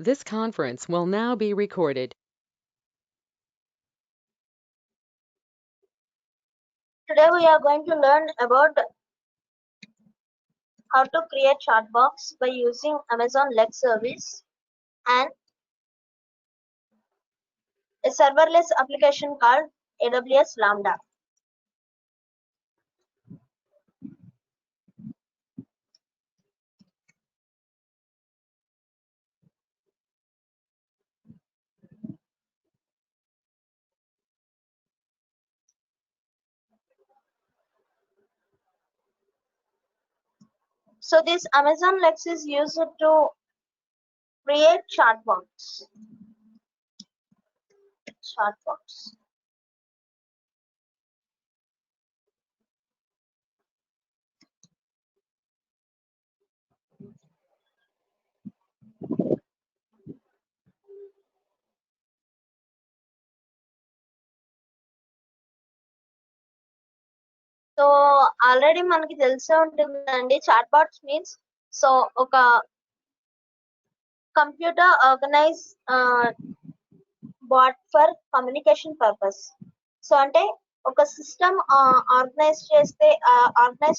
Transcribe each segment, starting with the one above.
This conference will now be recorded. Today we are going to learn about how to create chat box by using Amazon Lex service and a serverless application called AWS Lambda. So this Amazon Lex is used to create chat box. Chat box. So already మనకి తెలిసే ఉంటుందండి chat bots means so ఒక computer organise bot for communication purpose. So అంటే ఒక system organise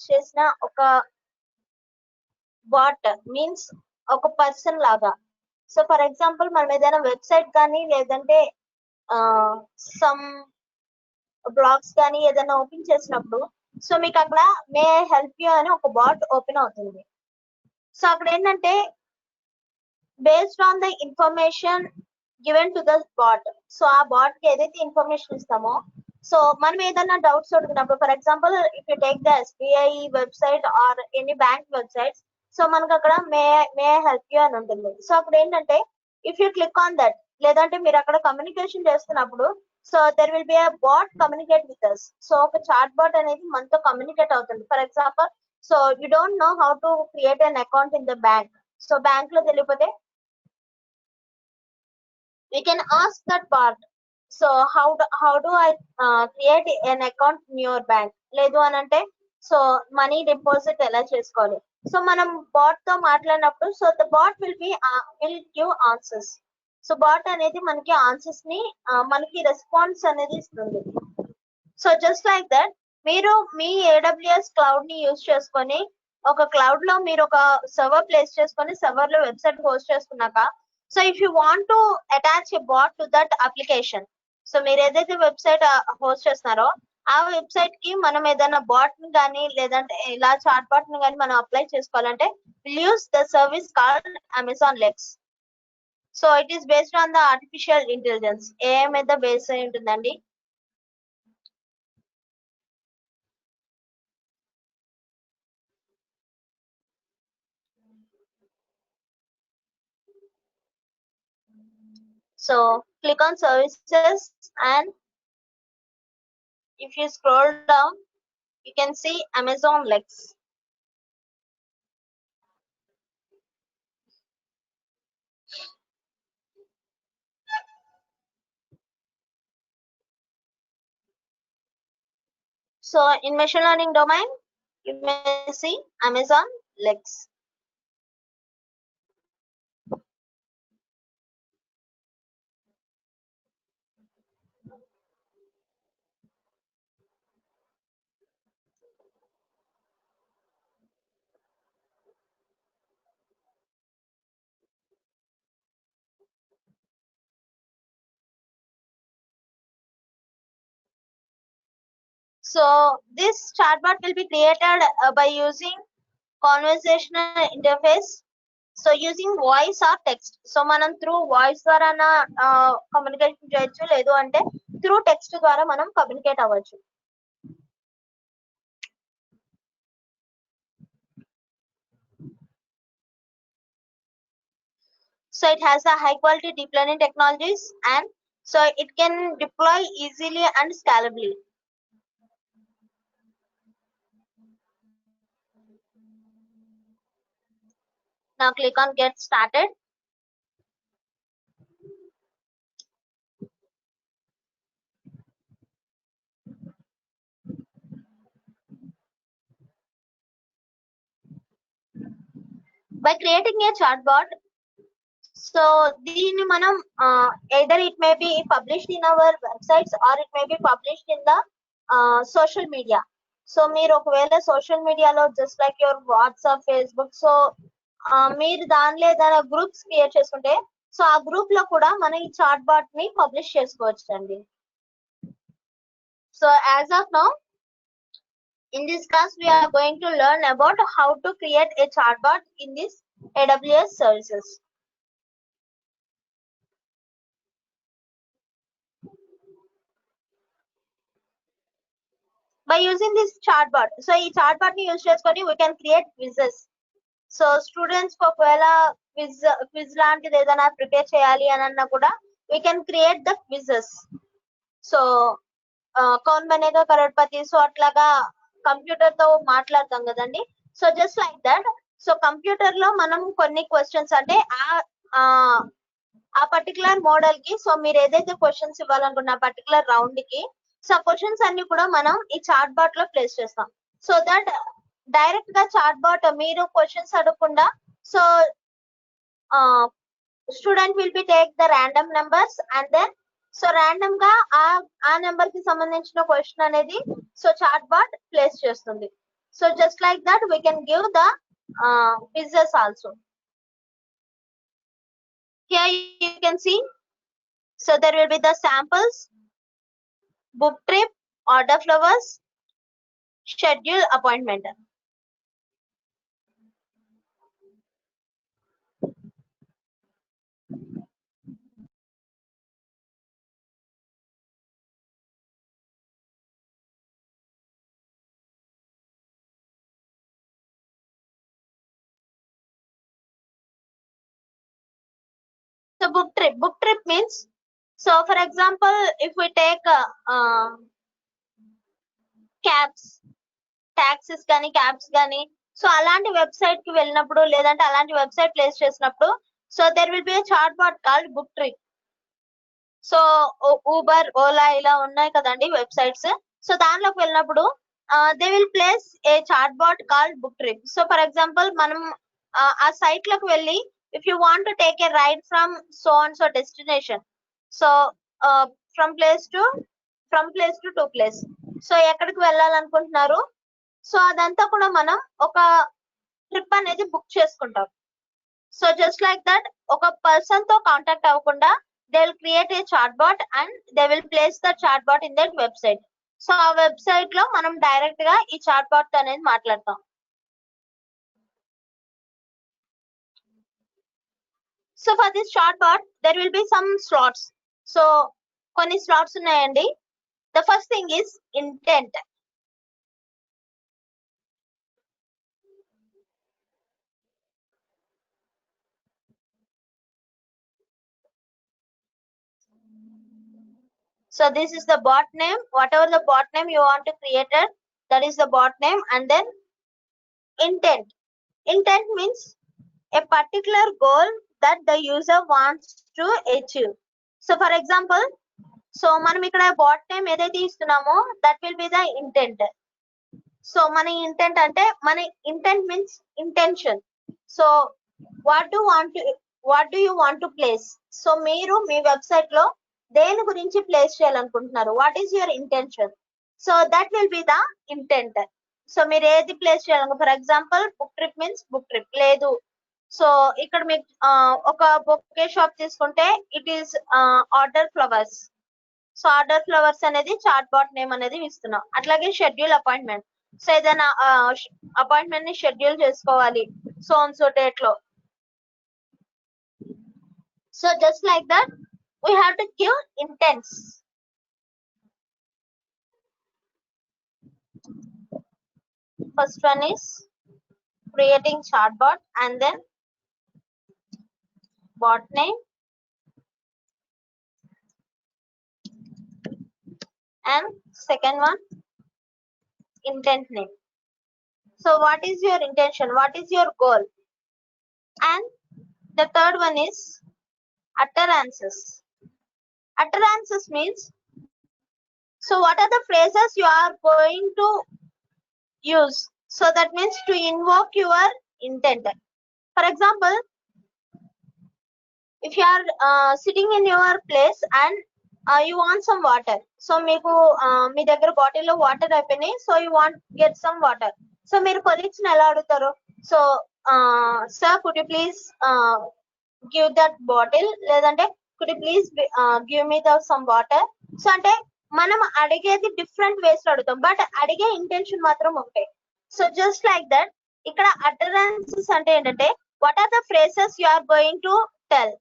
చేసిన ఒక bot means ఒక person లాగా. సో ఫర్ ఎగ్జాంపుల్ మనం ఏదైనా వెబ్సైట్ కానీ లేదంటే సమ్ బ్లాగ్స్ కానీ ఏదైనా ఓపెన్ చేసినప్పుడు సో మీకు అక్కడ మే హెల్ప్ యూ అని ఒక బాట్ ఓపెన్ అవుతుంది. సో అక్కడ ఏంటంటే based on the information given to the bot, so ఆ బాట్ కి ఏదైతే ఇన్ఫర్మేషన్ ఇస్తామో సో మనం ఏదైనా డౌట్స్ అడుగుతున్నప్పుడు for example if you take the SBI website or any bank websites so మనకు అక్కడ మే హెల్ప్ యూ అని ఉంటుంది. సో అక్కడ ఏంటంటే if you click on that లేదంటే మీరు అక్కడ కమ్యూనికేషన్ చేస్తున్నప్పుడు so there will be a bot communicate with us. So ఒక చాట్ బాట్ అనేది మనతో కమ్యూనికేట్ అవుతుంది. For example so you don't know how to create an account in the bank. So bank లో తెలియకపోతే we can ask that bot, so how do I create an account in your bank లేదు అని అంటే so money deposit ఎలా చేసుకోవాలి. So మనం bot తో మాట్లాడినప్పుడు so the bot will give answers. So bot అనేది మనకి ఆన్సర్స్ ని మనకి రెస్పాన్స్ అనేది ఇస్తుంది. సో జస్ట్ లైక్ దట్ మీరు మీ ఏడబ్ల్యూఎస్ క్లౌడ్ ని యూజ్ చేసుకొని ఒక క్లౌడ్ లో మీరు ఒక సర్వర్ ప్లేస్ చేసుకొని సర్వర్ లో వెబ్సైట్ హోస్ట్ చేసుకున్నాక so if you want to attach a bot to that application so మీరు ఏదైతే వెబ్సైట్ హోస్ట్ చేస్తున్నారో ఆ వెబ్సైట్ కి మనం ఏదైనా బాట్ ని కానీ లేదంటే ఇలా చాట్ బాట్ ని కానీ మనం అప్లై చేసుకోవాలంటే will use the service called Amazon Lex. So it is based on the artificial intelligence, AI మీద బేస్ అయి ఉంటుందండి. So click on services and if you scroll down you can see Amazon Lex. So in machine learning domain you may see Amazon Lex. So this chatbot will be created by using conversational interface. So using voice or text. So మనం through voice ద్వారా communication చేయొచ్చు, లేదు అంటే through text ద్వారా మనం communicate అవ్వచ్చు. So it has a high quality deep learning technologies and so it can deploy easily and scalably. Now click on get started. By creating a chatbot, so దీన్ని మనం either it may be published in our websites or it may be published in the social media. So మీరు ఒకవేళ social మీడియాలో just like your WhatsApp, Facebook, so మీరు దానిలో ఏదైనా groups create చేసుకుంటే so ఆ గ్రూప్ లో కూడా మనం ఈ చాట్ బాట్ ని పబ్లిష్ చేసుకోవచ్చు అండి. So as of now in this class we are going to learn about how to create a chatbot in this AWS services. By using this chatbot, so ఈ chatbot ని use చేసుకొని we can create quizzes. So students కి ఒకవేళ quiz లాంటిది ఏదైనా prepare చేయాలి అని అన్నా కూడా we can create the quizzes. So Kaun Banega Crorepati, so అట్లాగా కంప్యూటర్ తో మాట్లాడతాం కదండి. So just like that, so computer లో మనం కొన్ని క్వశ్చన్స్ అంటే ఆ పర్టికులర్ మోడల్ కి, సో మీరు ఏదైతే క్వశ్చన్స్ ఇవ్వాలనుకున్న పర్టికులర్ రౌండ్ కి, సో క్వశ్చన్స్ అన్ని కూడా మనం ఈ చాట్ బాట్ లో ప్లేస్ చేస్తాం. సో దట్ డైరెక్ట్ గా చాట్ బాట్ మీరు క్వశ్చన్స్ అడగకుండా, so student will be take the random numbers and then so random గా ఆ నెంబర్ కి సంబంధించిన క్వశ్చన్ అనేది సో చాట్ బాట్ ప్లేస్ చేస్తుంది. So just like that we can give the quizzes also. Here you can see, so there will be the samples, book trip, order flowers, schedule appointment. So book trip means, so for example if we take cabs, taxis కానీ cabs కానీ, so అలాంటి website కి వెళ్ళినప్పుడు లేదంటే అలాంటి website place చేసినప్పుడు so there will be a chat bot called book trip. So Uber, Ola ఇలా ఉన్నాయి కదండి వెబ్సైట్స్. సో దానిలోకి వెళ్ళినప్పుడు they will place a chat bot called book trip. So for example మనం ఆ సైట్ లోకి వెళ్ళి if you want to take a ride from so and so destination, so from place to to place, so ఎక్కడికి వెళ్ళాలనుకుంటున్నారు, so అదంతా కూడా మనం ఒక trip అనేది బుక్ చేసుకుంటాం. సో జస్ట్ లైక్ దట్ ఒక పర్సన్ తో కాంటాక్ట్ అవ్వకుండా they will create a chat bot and they will place the chat bot in that website. So ఆ వెబ్సైట్ లో మనం డైరెక్ట్ గా ఈ చాట్ బాట్ అనేది మాట్లాడతాం. So for this chat bot there will be some slots. So కొన్ని slots ఉన్నాయండి. The first thing is intent. So this is the bot name, whatever the bot name you want to create it, that is the bot name. And then intent means a particular goal that the user wants to achieve. So for example, so మనం ఇక్కడ bot name ఏదైతే ఇస్తున్నామో that will be the intent. So మన intent అంటే మన intent means intention. So what do you want to place, so మీరు మీ website లో దేని గురించి ప్లేస్ చేయాలనుకుంటున్నారు, what is your intention, so that will be the intent. So మీరు ఏది ప్లేస్ చేయాలను, for example book trip means book trip లేదు. సో ఇక్కడ మీకు ఒక బొకే షాప్ తీసుకుంటే it is order flowers. So order flowers అనేది చాట్ బాట్ నేమ్ అనేది ఇస్తున్నాం. అట్లాగే షెడ్యూల్ అపాయింట్మెంట్, సో ఏదైనా అపాయింట్మెంట్ ని షెడ్యూల్ చేసుకోవాలి సో ఆన్ సో డేట్ లో. So just like that we have to give intents. First one is creating chatbot and then bot name and second one intent name. So what is your intention, what is your goal, and the third one is utterances. Utterances means, so what are the phrases you are going to use, so that means to invoke your intent. For example, if you are sitting in your place and you want some water, so మీకు మీ దగ్గర బాటిల్లో water అయిపోయినాయి, so you want get some water. So మీరు colleagues ని ఎలా అడుగుతారు? So sir could you please give that bottle, లేదంటే could you please give me the some water. So అంటే మనం అడిగేది డిఫరెంట్ వేస్ లో అడుగుతాం, బట్ అడిగే ఇంటెన్షన్ మాత్రం ఒకటే. సో జస్ట్ లైక్ దట్ ఇక్కడ అటరెన్సెస్ అంటే ఏంటంటే what are the phrases you are going to tell.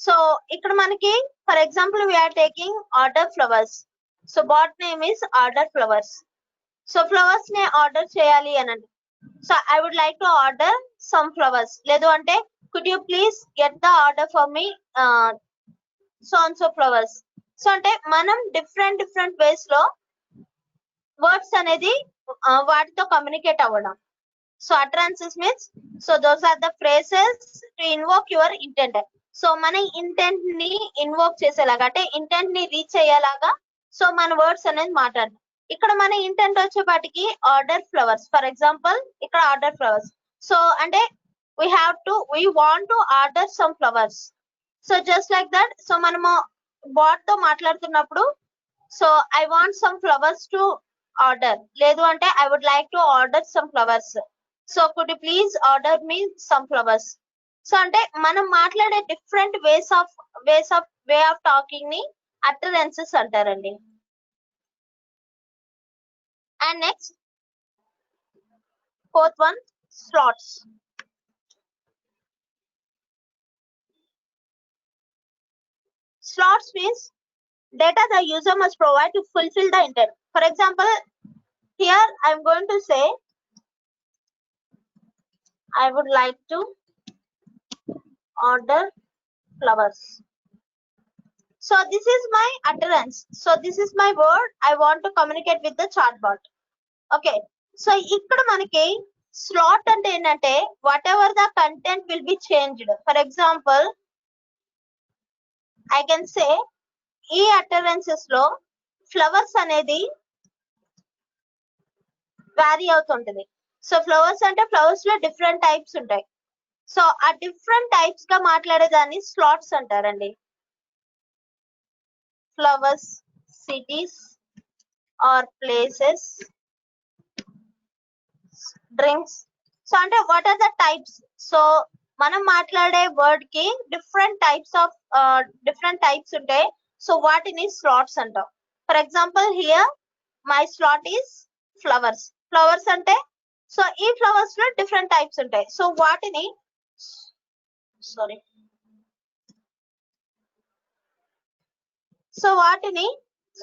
So ఇక్కడ మనకి for example we are taking order flowers. So bot name is order flowers. So flowers ని order చేయాలి అని అంటే, so I would like to order some flowers, లేదు అంటే could you please get the order for me so and so flowers. So అంటే మనం different ways లో words అనేది వాటితో కమ్యూనికేట్ అవ్వడం. So utterances means so those are the phrases to invoke your intent. So మన intent ని invoke చేసేలాగా, అంటే ఇంటెంట్ ని రీచ్ అయ్యేలాగా సో మన వర్డ్స్ అనేది మాట్లాడడం. ఇక్కడ మన ఇంటెంట్ వచ్చేపాటికి ఆర్డర్ ఫ్లవర్స్. ఫర్ ఎగ్జాంపుల్ ఇక్కడ ఆర్డర్ ఫ్లవర్స్. సో అంటే we want to order some flowers. So just like that. So మనము బాట్ తో మాట్లాడుతున్నప్పుడు so I want some flowers to order, లేదు అంటే I would like to order some flowers. So could you please order me some flowers. So అంటే మనం మాట్లాడే different way of talking ని అటరెన్సెస్ అంటారండి. And next fourth one, slots. Slots means data the user must provide to fulfill the intent. For example, here I am going to say I would like to order flowers. So this is my utterance. So this is my word I want to communicate with the chatbot. Okay. So ikkada manaki slot ante enante whatever the content will be changed. For example, I can say ఈ utterances లో flowers అనేది vary అవుతుంటది. So flowers అంటే flowers లో different types ఉంటాయి. So ఆ different types గా మాట్లాడేదాన్ని స్లాట్స్ అంటారండి. Flowers, cities or places, drinks. So అంటే what are the types. So మనం మాట్లాడే వర్డ్ కి డిఫరెంట్ టైప్స్ ఉంటాయి. సో వాటిని స్లాట్స్ అంటాం. For example here my slot is flowers. Flowers అంటే సో ఈ ఫ్లవర్స్ లో డిఫరెంట్ టైప్స్ ఉంటాయి. సో వాటిని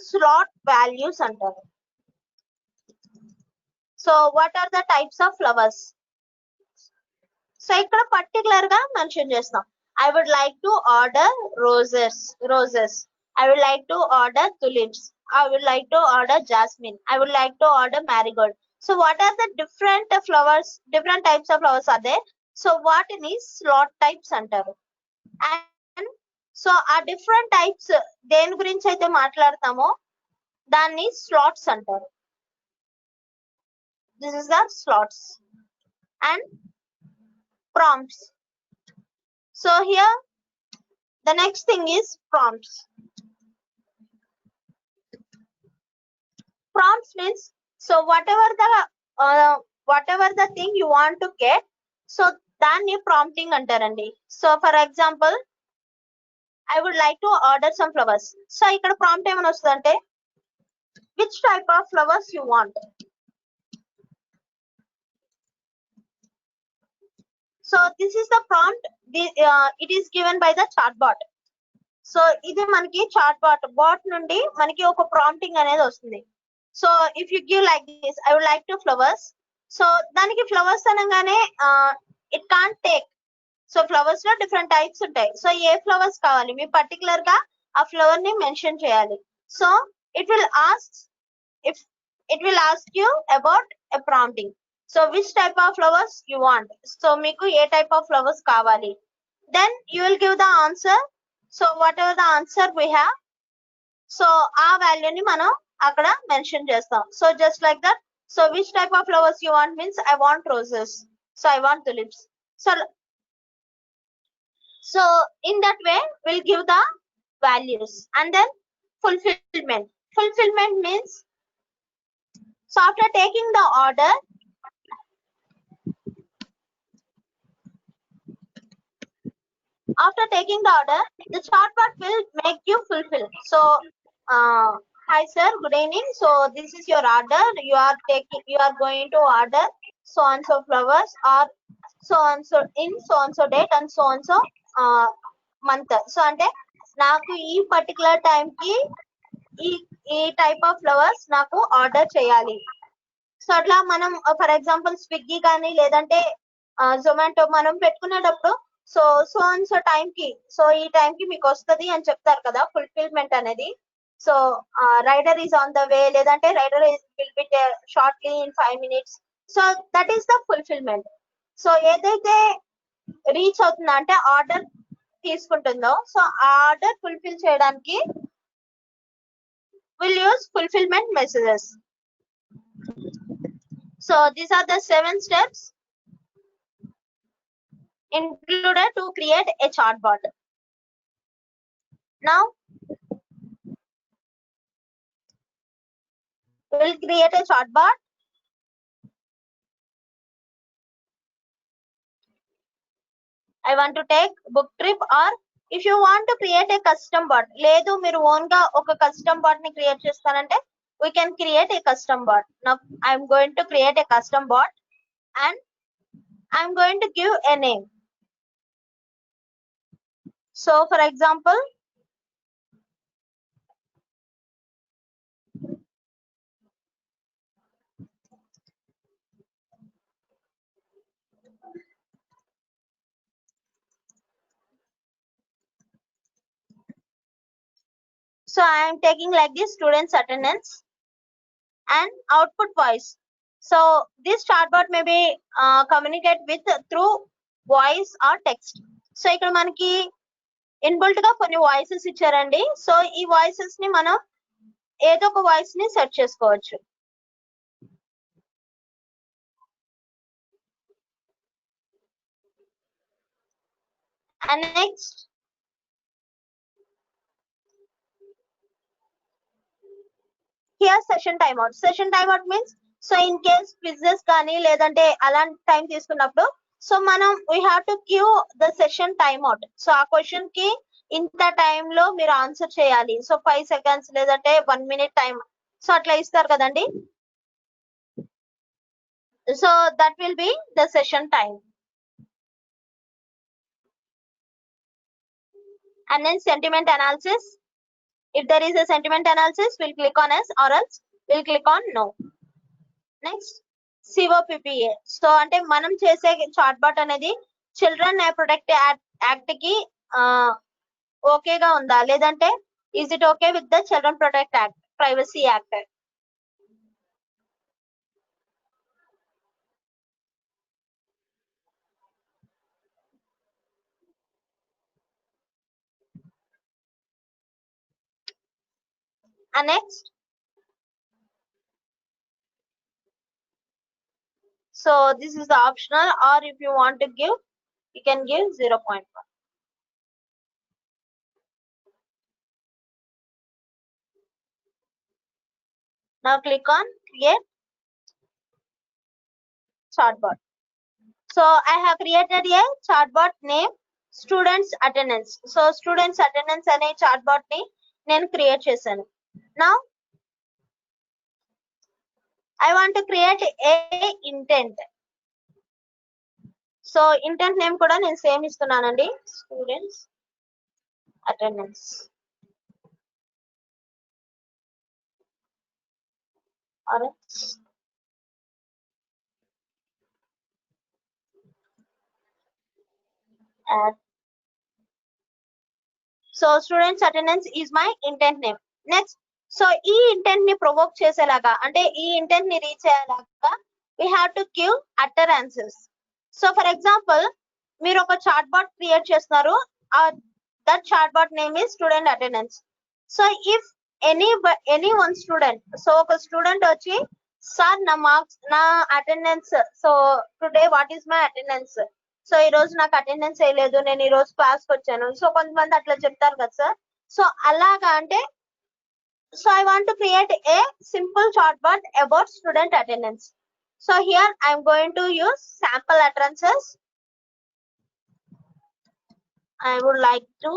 స్లాట్ వాల్యూస్ అంటారు. So what are the types of flowers. So ఇక్కడ పర్టికులర్ గా మెన్షన్ చేస్తాం. I would like to order roses. I would like to order tulips. I would like to order jasmine. I would like to order marigold. So what are the different flowers, different types of flowers are there? So what in is slot types antaru. And so ఆ different types దేని గురించి అయితే మాట్లాడతామో దాన్ని slots అంటారు. This is the slots. And prompts. So here the next thing is prompts. Prompts means so whatever the thing you want to get, so danni prompting antarandi. So for example, I would like to order some flowers. So ikkada prompt em anostante, which type of flowers you want. So this is the prompt. It is given by the chatbot. So ఇది మనకి bot నుండి మనకి ఒక prompting అనేది వస్తుంది. So if you give like this, I would like to flowers. So దానికి flowers అనగానే it can't take. So flowers లో డిఫరెంట్ టైప్స్ ఉంటాయి. సో ఏ ఫ్లవర్స్ కావాలి మీ పర్టికులర్ గా ఆ ఫ్లవర్ ని మెన్షన్ చేయాలి. So it will ask you about a prompting. So which type of flowers you want. So మీకు ఏ type of flowers కావాలి. Then you will give the answer. So whatever the answer we have, so ఆ value ని మనం అక్కడ mention చేస్తాం. So just like that. So which type of flowers you want means I want roses. So I want tulips. So in that way, we'll give the values. And then fulfillment. Fulfillment means, so after taking the order, the chatbot will make you fulfill. So hi sir, good evening. So this is your order. You are going to order so and so flowers, or so and so in so and so date and so and so month. So అంటే నాకు ఈ particular time కి ఈ type of flowers నాకు order చేయాలి. So అట్లా మనం for example Swiggy కానీ లేదంటే జొమాటో మనం పెట్టుకునేటప్పుడు so so and so time కి, సో ఈ టైం కి మీకు వస్తుంది అని చెప్తారు కదా, ఫుల్ఫిల్మెంట్ అనేది. So rider is on the way, లేదంటే rider will be shortly in 5 minutes. So that is the fulfilment. So ఏదైతే రీచ్ అవుతుందో అంటే ఆర్డర్ తీసుకుంటుందో, సో ఆ ఆర్డర్ ఫుల్ఫిల్ చేయడానికి will use fulfilment messages. So these are the 7 steps included to create a chatbot. Now we'll create a chatbot. I want to take book trip, or if you want to create a custom bot, లేదు మీరు own గా ఒక custom bot ని create చేస్తారంటే we can create a custom bot. Now I'm going to create a custom bot and I'm going to give a name. So for example, so I am taking like this students attendance and output voice. So this chatbot may be communicate with through voice or text. So ఇక్కడ మనకి inbuilt గా కొన్ని voices ఇచ్చారండి. So ఈ voices ని మనం ఏదో ఒక వాయిస్ ని సెట్ చేసుకోవచ్చు. And next, here session timeout. Session timeout means, so in case quizzes కానీ లేదంటే అలాంటి టైం తీసుకున్నప్పుడు, సో మనం we have to give the session timeout. So ఆ క్వశ్చన్ కి ఇంత టైంలో మీరు ఆన్సర్ చేయాలి. సో 5 seconds లేదంటే 1 minute టైం, సో అట్లా ఇస్తారు కదండి. So that will be the session time. And then sentiment analysis. If there is a sentiment analysis, we'll click on yes, or else we'll click on no. Next, COPPA. So అంటే మనం చేసే chatbot అనేది children protect act కి ఓకేగా ఉందా, లేదంటే is it okay with the children protect act, privacy act. And next, so this is the optional, or if you want to give, you can give 0.1. Now click on create chatbot. So I have created a chatbot name students attendance. So students attendance అనే chatbot ని నేను create చేశాను. Now I want to create a intent. So intent name కూడా నేను same ఇస్తున్నానండి, students attendance. So students attendance is my intent name. Next, so ఈ intent ని provoke చేసేలాగా, అంటే ఈ ఇంటెంట్ ని రీచ్ అయ్యేలాగా we have to give utterances. So for example, మీరు ఒక చాట్ బాట్ క్రియేట్ చేస్తున్నారు, that chat bot name is student attendance. So if any one student, so ఒక స్టూడెంట్ వచ్చి సార్ నా మార్క్స్, నా attendance, so today what is my attendance, so ఈ రోజు నాకు అటెండెన్స్ వేయలేదు, నేను ఈ రోజు క్లాస్కి వచ్చాను. సో కొంతమంది అట్లా చెప్తారు కదా సార్. సో అలాగా అంటే so I want to create a simple chatbot about student attendance. So here I am going to use sample utterances. I would like to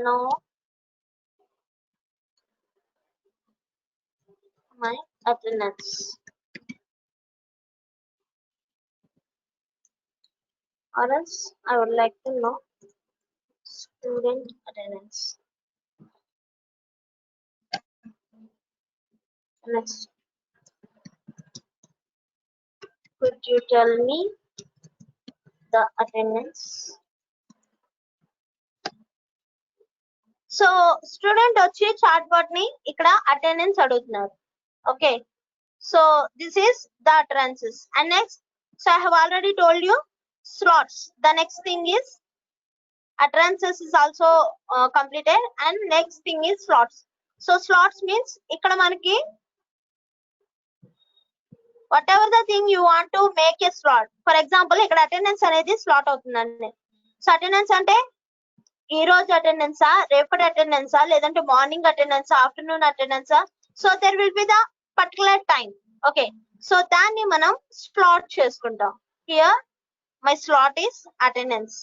know my attendance. Or else I would like to know student attendance. Next, could you tell me the attendance? So student వచ్చి chat bot ని ఇక్కడ attendance అడుగుతున్నారు. Okay, so this is the utterances. And next, so I have already told you slots. The next thing is utterances is also completed, and next thing is slots. So slots means ikkada manaki whatever the thing you want to make a slot. For example, ikkada attendance anedi slot avutundandi. So attendance ante ee roju attendance repati attendance ledante morning attendance afternoon attendance. So there will be the particular time. Okay, so danni manam slot cheskuntam. Here my slot is attendance.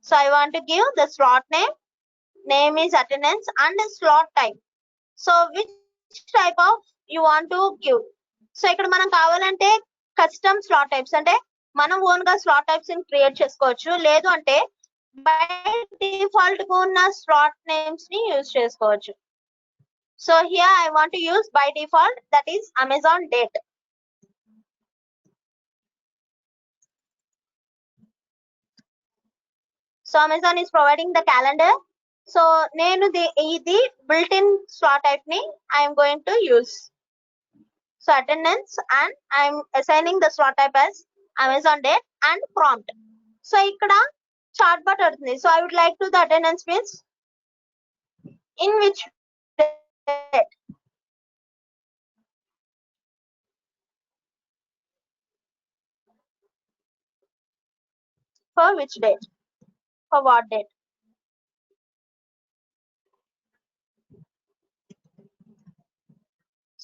So I want to give the slot name is attendance, and the slot type. So which type of you want to give? So ఇక్కడ మనం కావాలంటే custom slot types అంటే మనం own గా slot types ని create చేసుకోవచ్చు, లేదు అంటే బై డిఫాల్ట్ గా ఉన్న స్లాట్ నేమ్స్ ని యూజ్ చేసుకోవచ్చు. So here I want to use by default, that is Amazon date. So Amazon is providing the calendar. So nenu idi built-in slot type ni I am going to use. So attendance, and I am assigning the slot type as Amazon date and prompt. So ikkada chatbot adutundi. So I would like to the attendance means in which date. For which date? For what date?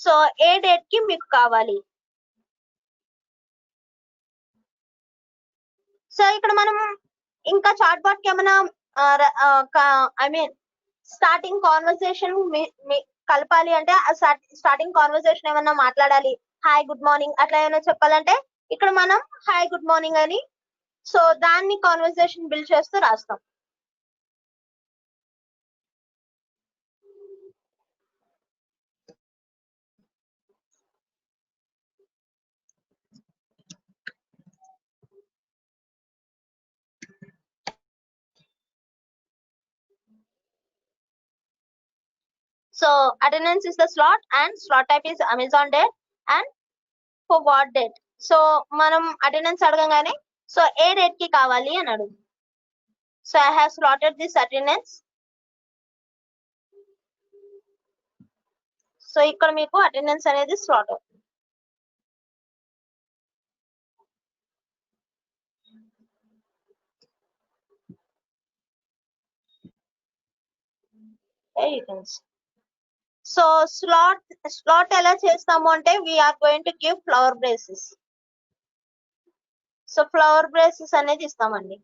So A date కి మీకు కావాలి. So ఇక్కడ మనం ఇంకా chat bot కి ఏమైనా I mean starting conversation కలపాలి అంటే స్టార్టింగ్ కాన్వర్సేషన్ ఏమన్నా మాట్లాడాలి, హాయ్ గుడ్ మార్నింగ్ అట్లా ఏమైనా చెప్పాలంటే ఇక్కడ మనం హాయ్ గుడ్ మార్నింగ్ అని సో దాన్ని కాన్వర్సేషన్ బిల్డ్ చేస్తూ రాస్తాం. So attendance is the slot, and slot type is Amazon date, and for what date. So మనం అటెండెన్స్ అడగంగానే సో ఏ డేట్ కి కావాలి అని అడుగు. So I have slotted this attendance. So ఇక్కడ మీకు అటెండెన్స్ అనేది స్లాట్ అవుతుంది. సో స్లాట్ ఎలా చేస్తాము అంటే we're going to give flower braces. So flower braces అనేది ఇస్తామండి.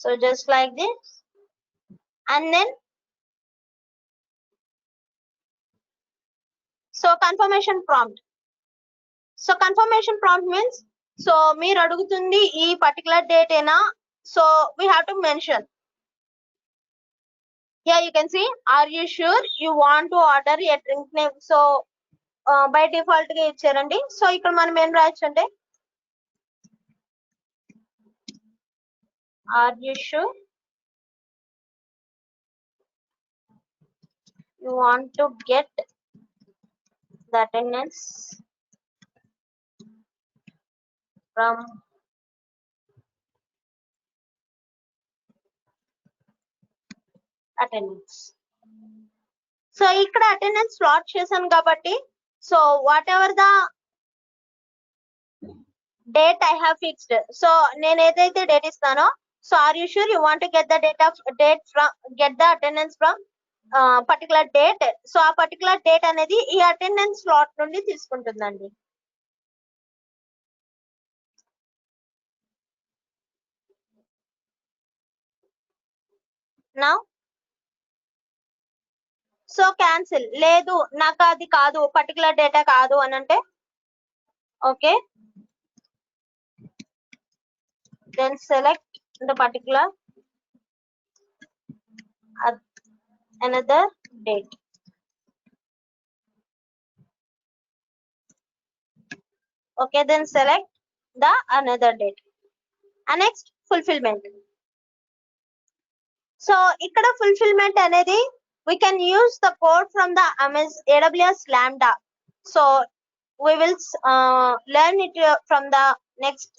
So just like this, and then so confirmation prompt. So confirmation prompt means so మీరు అడుగుతుంది ఈ పర్టికులర్ డేట్ ఏనా, so we have to mention. Yeah, you can see, are you sure you want to order a drink name? So by default గా ఇచ్చారండి. So ఇక్కడ మనం ఏం రాయొచ్చు అంటే are you sure you want to get the attendance from attendance. So ఇక్కడ attendance plot చేశాను కాబట్టి so whatever the date I have fixed, so నేను ఏదైతే డేట్ ఇస్తానో, so are you sure you want get the date from get the attendance from particular date. So ఆ particular date అనేది ఈ attendance slot నుండి తీసుకుంటుందండి. Now so cancel, లేదు నాకు అది కాదు పర్టికులర్ డేటా కాదు అని అంటే okay, then select the particular another date. Okay, then select the another date. And next fulfillment. So ikkada fulfillment anedi we can use the code from the AWS Lambda. So we will learn it from the next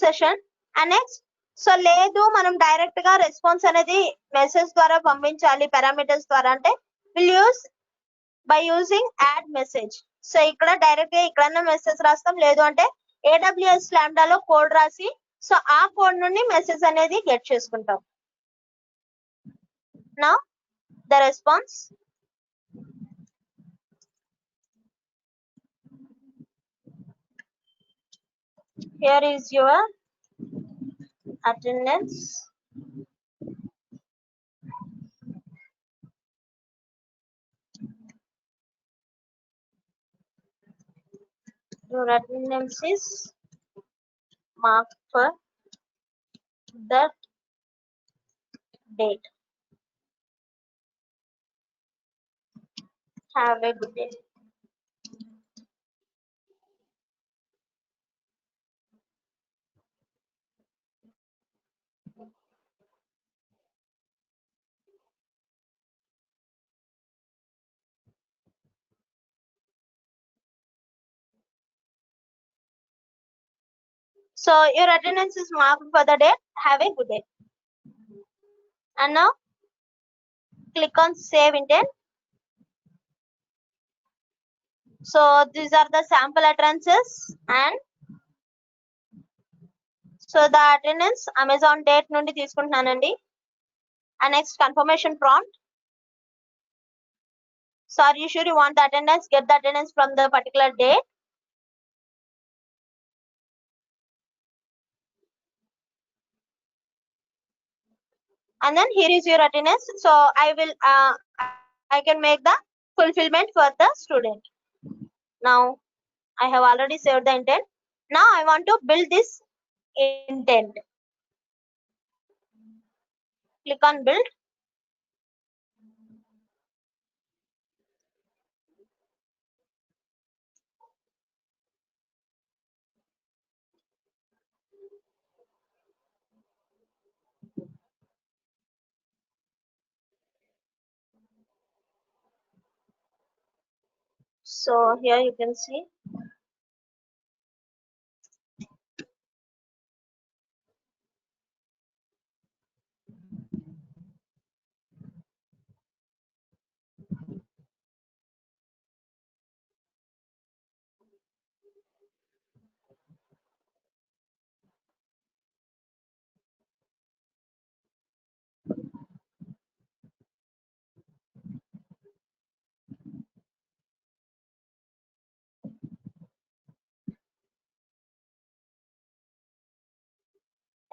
session. And next, so లేదు మనం direct గా response అనేది message ద్వారా పంపించాలి parameters ద్వారా అంటే will use by using add message. So ఇక్కడ direct గా ఇక్కడన్నా మెసేజ్ రాస్తాం, లేదు అంటే AWS Lambda లో కోడ్ రాసి సో ఆ కోడ్ నుండి మెసేజ్ అనేది గెట్ చేసుకుంటాం. Now the response, here is your attendance. Your attendance is marked for that date. Have a good day. So your attendance is marked for the day. Have a good day. And now click on save intent. So these are the sample utterances, and so the attendance Amazon date నుండి తీసుకుంటున్నానండి. And next confirmation prompt. So are you sure you want the attendance? Get the attendance from the particular date. And then here is your attendance. So I can make the fulfillment for the student. Now I have already saved the intent. Now I want to build this intent. Click on build. So here you can see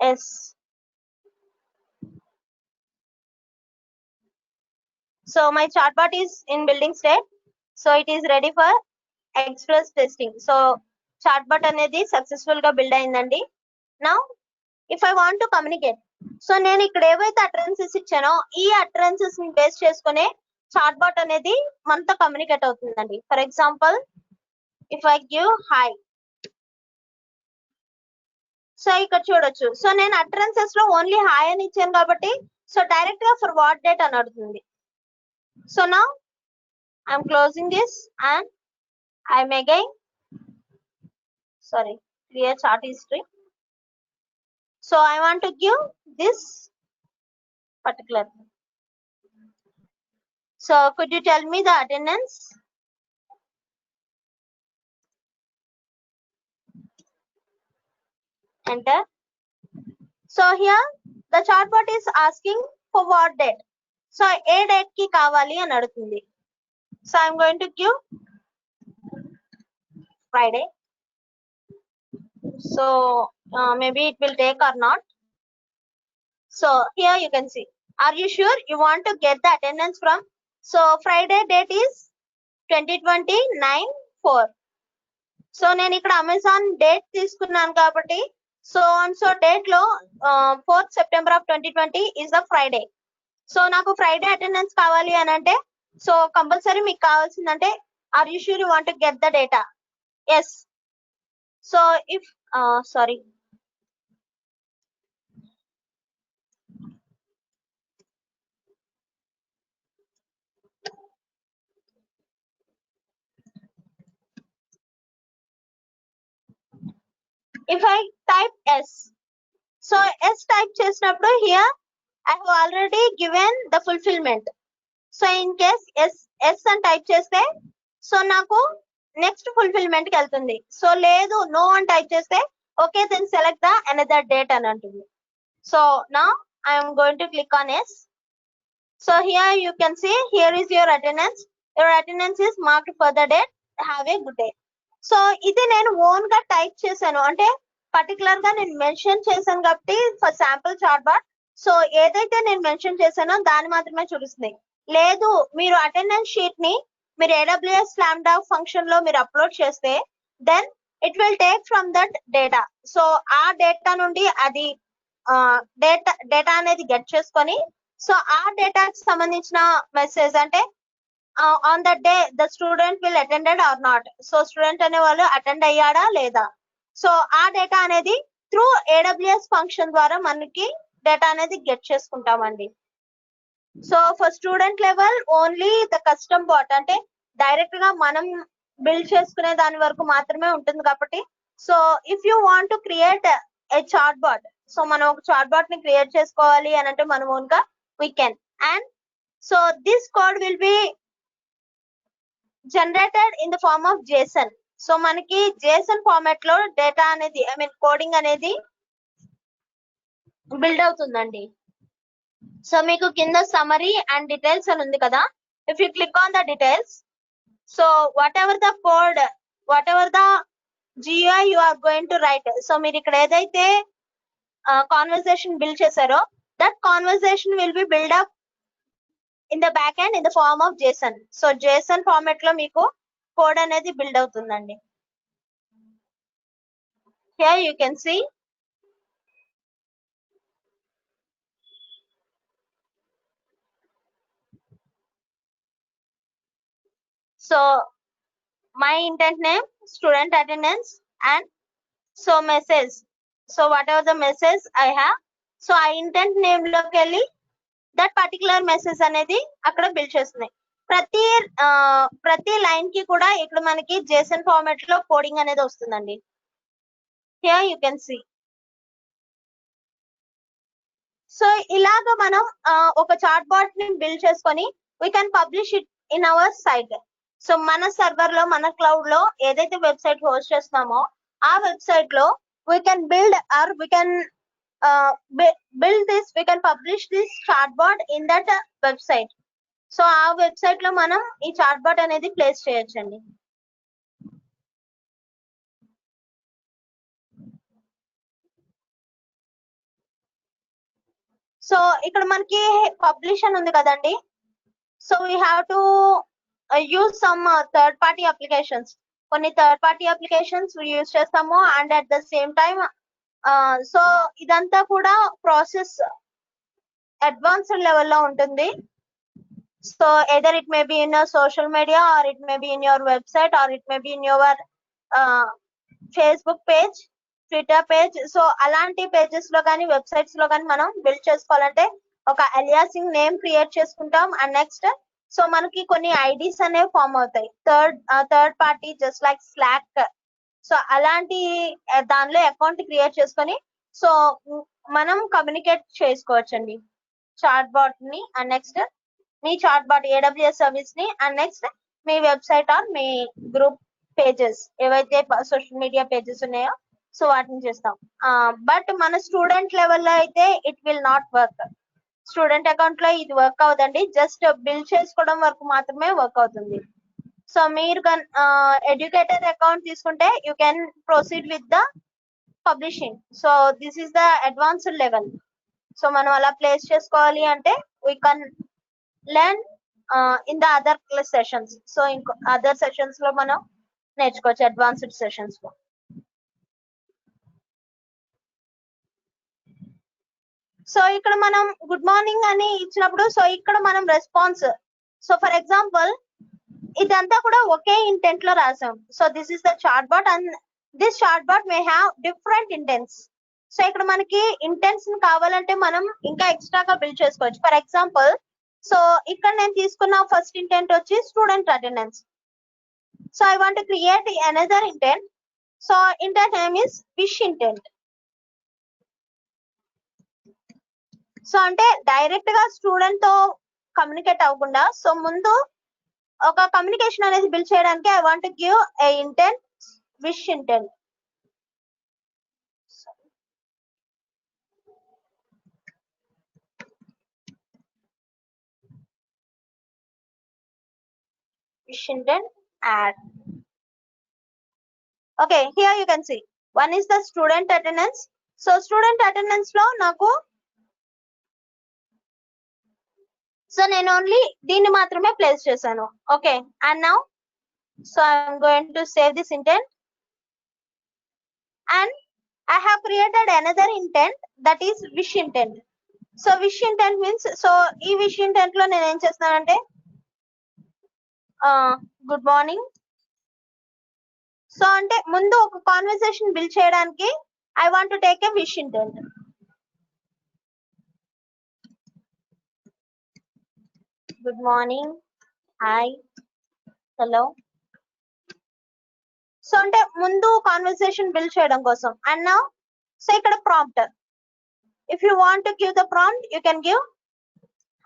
yes. So my chatbot is in building state. So it is ready for express testing. So chatbot అనేది successful గా build అయిందండి. Now if I want to communicate, so నేను ఇక్కడ ఏవైతే utterances ఇచ్చానో ఈ utterances ని base చేసుకునే chatbot అనేది మనతో కమ్యూనికేట్ అవుతుందండి. For example if I give hi, so ఇక్కడ చూడొచ్చు. సో నేను అటరెన్సెస్ లో ఓన్లీ హాయ్ అని ఇచ్చాను కాబట్టి సో డైరెక్ట్ గా ఫర్ వాట్ డేట్ అని అడుగుతుంది. So now I'm closing this and I'm again clear chart history. So I want to give this particular. So could you tell me the attendance? Enter. So here the chatbot is asking for what date. So a date ki kavali అని అడుగుతుంది. So I'm going to give Friday. So maybe it will take or not. So here you can see. Are you sure you want to get the attendance from? So Friday date is 2029/4. So నేను ఇక్కడ Amazon date తీసుకున్నాను కాబట్టి so date లో 4th September 2020 is the Friday. So నాకు Friday attendance కావాలి అని అంటే so compulsory మీకు కావాల్సిందంటే are you sure you want to get the data? Yes. So if sorry if I type S, so S type చేసినప్పుడు here I have already given the fulfillment. So in case yes అని type చేస్తే so నాకు next fulfillment కి వెళ్తుంది. So లేదు no అని type చేస్తే okay then select the another date అని అంటుంది. So now I'm going to click on yes. So here you can see here is your attendance. Your attendance is marked for the date. Have a good day. So ఇది నేను own గా type చేశాను, అంటే particular గా నేను mention చేశాను కాబట్టి for sample chat bot. So ఏదైతే నేను మెన్షన్ చేశానో దాన్ని మాత్రమే చూపిస్తుంది. లేదు మీరు అటెండెన్స్ షీట్ ని మీరు AWS Lambda ఫంక్షన్ లో మీరు అప్లోడ్ చేస్తే then it will take from that data. So ఆ డేటా నుండి అది డేటా అనేది గెట్ చేసుకొని సో ఆ డేటాకి సంబంధించిన మెసేజ్ అంటే on that day the student will attended or not. So student అనే వాళ్ళు అటెండ్ అయ్యాడా లేదా. సో ఆ డేటా అనేది త్రూ AWS ఫంక్షన్ ద్వారా మనకి డేటా అనేది గెట్ చేసుకుంటామండి. So for student level only the custom bot అంటే డైరెక్ట్ గా మనం బిల్డ్ చేసుకునే దాని వరకు మాత్రమే ఉంటుంది కాబట్టి so if you want to create a chat bot, so మనం ఒక చాట్ బాట్ ని క్రియేట్ చేసుకోవాలి అని అంటే మనం ఓన్ గా we can. And so this code will be generated in the form of JSON. So మనకి JSON ఫార్మాట్ లో డేటా అనేది ఐ మీన్ కోడింగ్ అనేది బిల్డ్ అవుతుందండి. సో మీకు కింద సమరీ అండ్ డీటెయిల్స్ అని ఉంది కదా. If you click on the details, so whatever the code, whatever the GUI you are going to write, so మీరు ఇక్కడ ఏదైతే కాన్వర్సేషన్ బిల్డ్ చేశారో that conversation will be build up in the back end in the form of JSON. So JSON format లో మీకు code అనేది build అవుతుందండి. Here you can see. So my intent name, student attendance, and so message. So whatever the message I have, so I intent name లోకి వెళ్ళి that particular message అనేది అక్కడ build చేస్తున్నాయి. ప్రతి లైన్ కి కూడా ఇక్కడ మనకి JSON ఫార్మాట్ లో కోడింగ్ అనేది వస్తుందండి. Here you can see. So ఇలాగ మనం ఒక చాట్ బాట్ ని బిల్డ్ చేసుకొని we can publish it in our site. So మన సర్వర్ లో మన క్లౌడ్ లో ఏదైతే వెబ్సైట్ హోస్ట్ చేస్తున్నామో ఆ వెబ్సైట్ లో we can build or we can we can publish this chat bot in that website. So ఆ వెబ్సైట్ లో మనం ఈ చాట్ బాట్ అనేది ప్లేస్ చేయొచ్చండి. సో ఇక్కడ మనకి పబ్లిష్ అని ఉంది కదండి. So we have to use some third party applications. కొన్ని థర్డ్ పార్టీ అప్లికేషన్స్ యూజ్ చేస్తాము and at the same time so ఇదంతా కూడా ప్రాసెస్ అడ్వాన్స్డ్ లెవెల్లో ఉంటుంది. So either it may be in social media or it may be in your website or it may be in your Facebook page, Twitter page. So అలాంటి pages లో కానీ websites లో కానీ మనం బిల్డ్ చేసుకోవాలంటే ఒక అలియాసింగ్ నేమ్ క్రియేట్ చేసుకుంటాం. And next so మనకి కొన్ని ఐడీస్ అనేవి ఫామ్ అవుతాయి third party just like Slack. So అలాంటి దానిలో అకౌంట్ క్రియేట్ చేసుకొని సో మనం కమ్యూనికేట్ చేసుకోవచ్చండి. చాట్ బాట్ ని అండ్ నెక్స్ట్ మీ చాట్ బాట్ AWS సర్వీస్ ని and next me website are me group pages ఏవైతే సోషల్ మీడియా పేజెస్ ఉన్నాయో సో వాటిని చేస్తాం. బట్ మన స్టూడెంట్ లెవెల్లో అయితే it will not work. Student account లో ఇది వర్క్ అవుతుంది, జస్ట్ బిల్ చేసుకోవడం వరకు మాత్రమే వర్క్ అవుతుంది. సో మీరు ఎడ్యుకేటర్ అకౌంట్ తీసుకుంటే you can proceed with the publishing. So this is the advanced level. So మనం అలా ప్లేస్ చేసుకోవాలి అంటే we can learn in the other sessions. So ఇంకో అదర్ సెషన్స్ లో మనం నేర్చుకోవచ్చు, అడ్వాన్స్డ్ సెషన్స్ లో. సో ఇక్కడ మనం గుడ్ మార్నింగ్ అని ఇచ్చినప్పుడు సో ఇక్కడ మనం రెస్పాన్స్, సో ఫర్ ఎగ్జాంపుల్ ఇదంతా కూడా ఒకే ఇంటెంట్ లో రాసాం. So this is the chat bot and this chat bot may have different intents. So ఇక్కడ మనకి ఇంటెంట్స్ కావాలంటే మనం ఇంకా ఎక్స్ట్రాగా బిల్డ్ చేసుకోవచ్చు. ఫర్ ఎగ్జాంపుల్ సో ఇక్కడ నేను తీసుకున్న ఫస్ట్ ఇంటెంట్ వచ్చి student attendance. So I want to create another intent. So intent name is wish intent. So అంటే డైరెక్ట్ గా స్టూడెంట్ తో కమ్యూనికేట్ అవ్వకుండా సో ముందు ఒక కమ్యూనికేషన్ అనేది బిల్డ్ చేయడానికి I want to give a intent wish intent. Wish intent add. Okay, here you can see one is the student attendance. So student attendance లో నాకు సో నేను ఓన్లీ దీన్ని మాత్రమే ప్లేస్ చేశాను. Okay, and now so I'm going to save this intent and I have created another intent that is wish intent. So wish intent means so ఈ wish intent లో నేను ఏం చేస్తున్నానంటే గుడ్ మార్నింగ్. సో అంటే ముందు ఒక conversation build చేయడానికి I want to take A wish intent. Good morning, hi, hello. So అంటే ముందు కాన్వర్సేషన్ బిల్డ్ చేయడం కోసం. అండ్ నౌ సో ఇక్కడ prompt, if you want to give the prompt you can give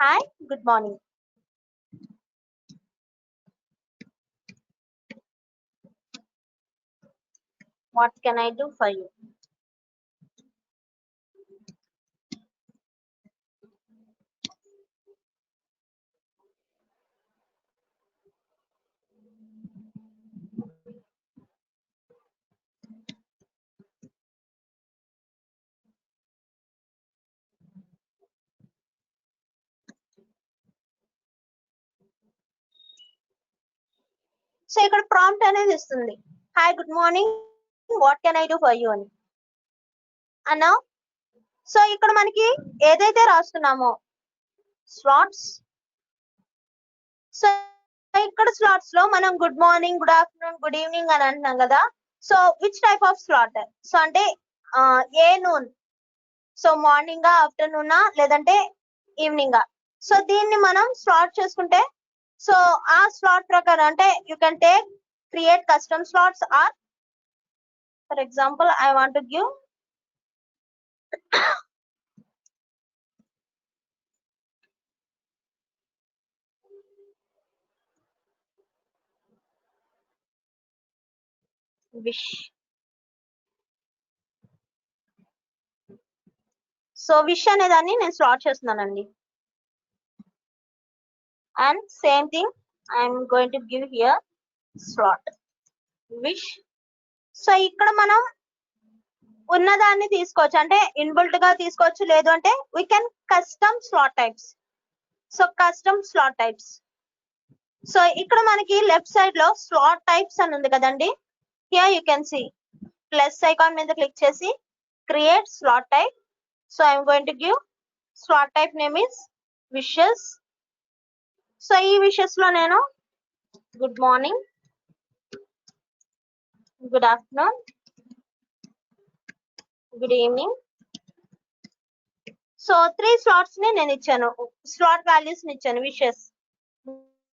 hi good morning. What can I do for you? So ఇక్కడ prompt అనేది ఇస్తుంది, hi good morning what can I do for you అని అన్నా. So ఇక్కడ మనకి ఏదైతే రాస్తున్నామో slots, so ఇక్కడ slots లో మనం good morning, good afternoon, good evening అని అంటున్నాం కదా. So which type of slot, so అంటే ఏ నూన్, సో మార్నింగా, ఆఫ్టర్నూనా లేదంటే ఈవినింగా. సో దీన్ని మనం స్లాట్ చేసుకుంటే సో ఆ స్లాట్ ప్రకారం అంటే you can take create custom slots or for example I want to give wish. So wish అనే దాన్ని నేను స్లాట్ చేస్తున్నానండి. And same thing I'm going to give here slot wish. So ఇక్కడ మనం ఉన్నదాన్ని తీసుకోవచ్చు, అంటే ఇన్బుల్ట్ గా తీసుకోవచ్చు, లేదు అంటే we can custom slot types. So custom slot types. So ఇక్కడ మనకి లెఫ్ట్ సైడ్ లో స్లాట్ టైప్స్ అని ఉంది కదండి. Here you can C plus icon మీద క్లిక్ చేసి create slot type. So I'm going to give slot type name is wishes. So ఈ wishes లో నేను good morning, good afternoon, good evening. So 3 slots ని నేను ఇచ్చాను, స్లాట్ వాల్యూస్ ని ఇచ్చాను wishes.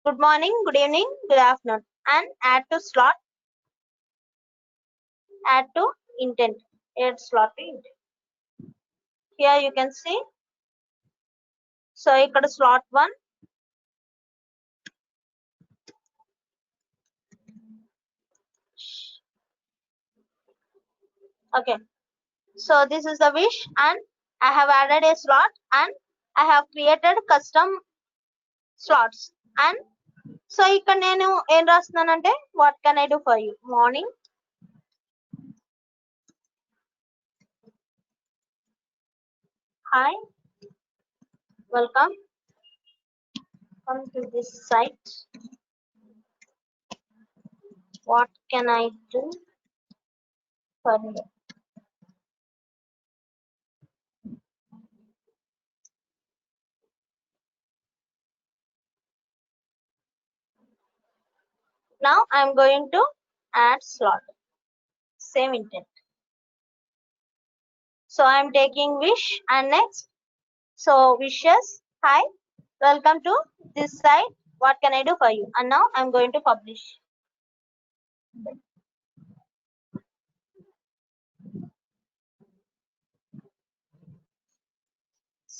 Good morning, good evening, good afternoon and add to slot, add to intent, add slot to intent. Here you can see so ఇక్కడ slot 1. Okay, so this is the wish and I have added a slot and I have created custom slots. And so ఇక్కడ నేను ఏం రాస్తున్నానంటే what can I do for you? Morning, hi, welcome, come to this site. What can I do for you? Now I'm going to add slot, same intent. So I'm taking wish and next, so wishes, hi, welcome to this site, what can I do for you? And now I'm going to publish.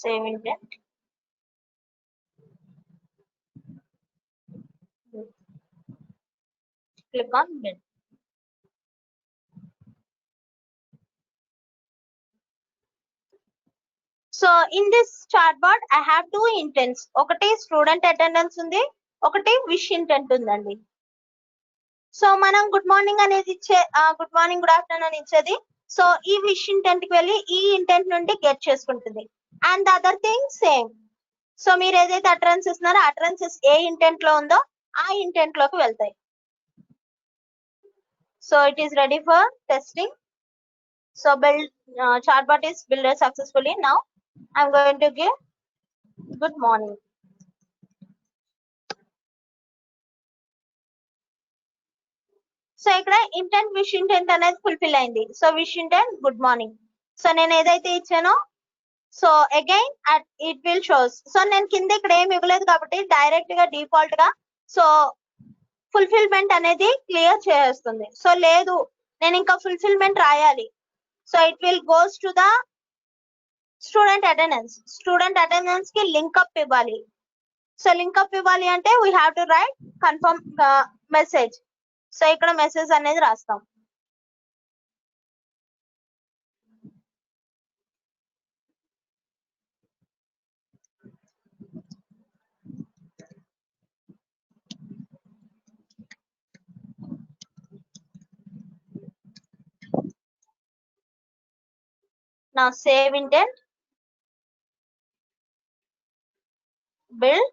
Same intent. Click on bid. So in this chartboard I have two intents. ఒకటి student attendance ఉంది, ఒకటి wish intent ఉందండి. So మనం good morning అనేది ఇచ్చే good morning good afternoon ఇచ్చేది so ఈ wish intent కి వెళ్ళి ఈ ఇంటెంట్ నుండి గెట్ చేసుకుంటుంది. And the other thing same. So మీరు ఏదైతే అటరెన్స్ ఇస్తున్నారో అటరెన్సెస్ ఏ ఇంటెంట్ లో ఉందో ఆ ఇంటెంట్ లోకి వెళ్తాయి. So it is ready for testing. So build chartbot is built successfully. Now I'm going to give good morning. So ఇక్కడ ఇంటెంట్ విష్ ఇంటెంట్ అనేది ఫుల్ఫిల్ అయింది. So wish intent good morning. So నేను ఏదైతే ఇచ్చానో so again it will shows. So నేను కింద ఇక్కడ ఏమి ఇవ్వలేదు కాబట్టి డైరెక్ట్ గా డిఫాల్ట్ గా సో ఫుల్ఫిల్మెంట్ అనేది క్లియర్ చేస్తుంది. సో లేదు నేను ఇంకా ఫుల్ఫిల్మెంట్ రాయాలి. So it will goes to the student attendance. Student attendance కి లింక్ అప్ ఇవ్వాలి. సో లింక్ అప్ ఇవ్వాలి అంటే we have to right confirm message. So ఇక్కడ మెసేజ్ అనేది రాస్తాం. Now save intent, build,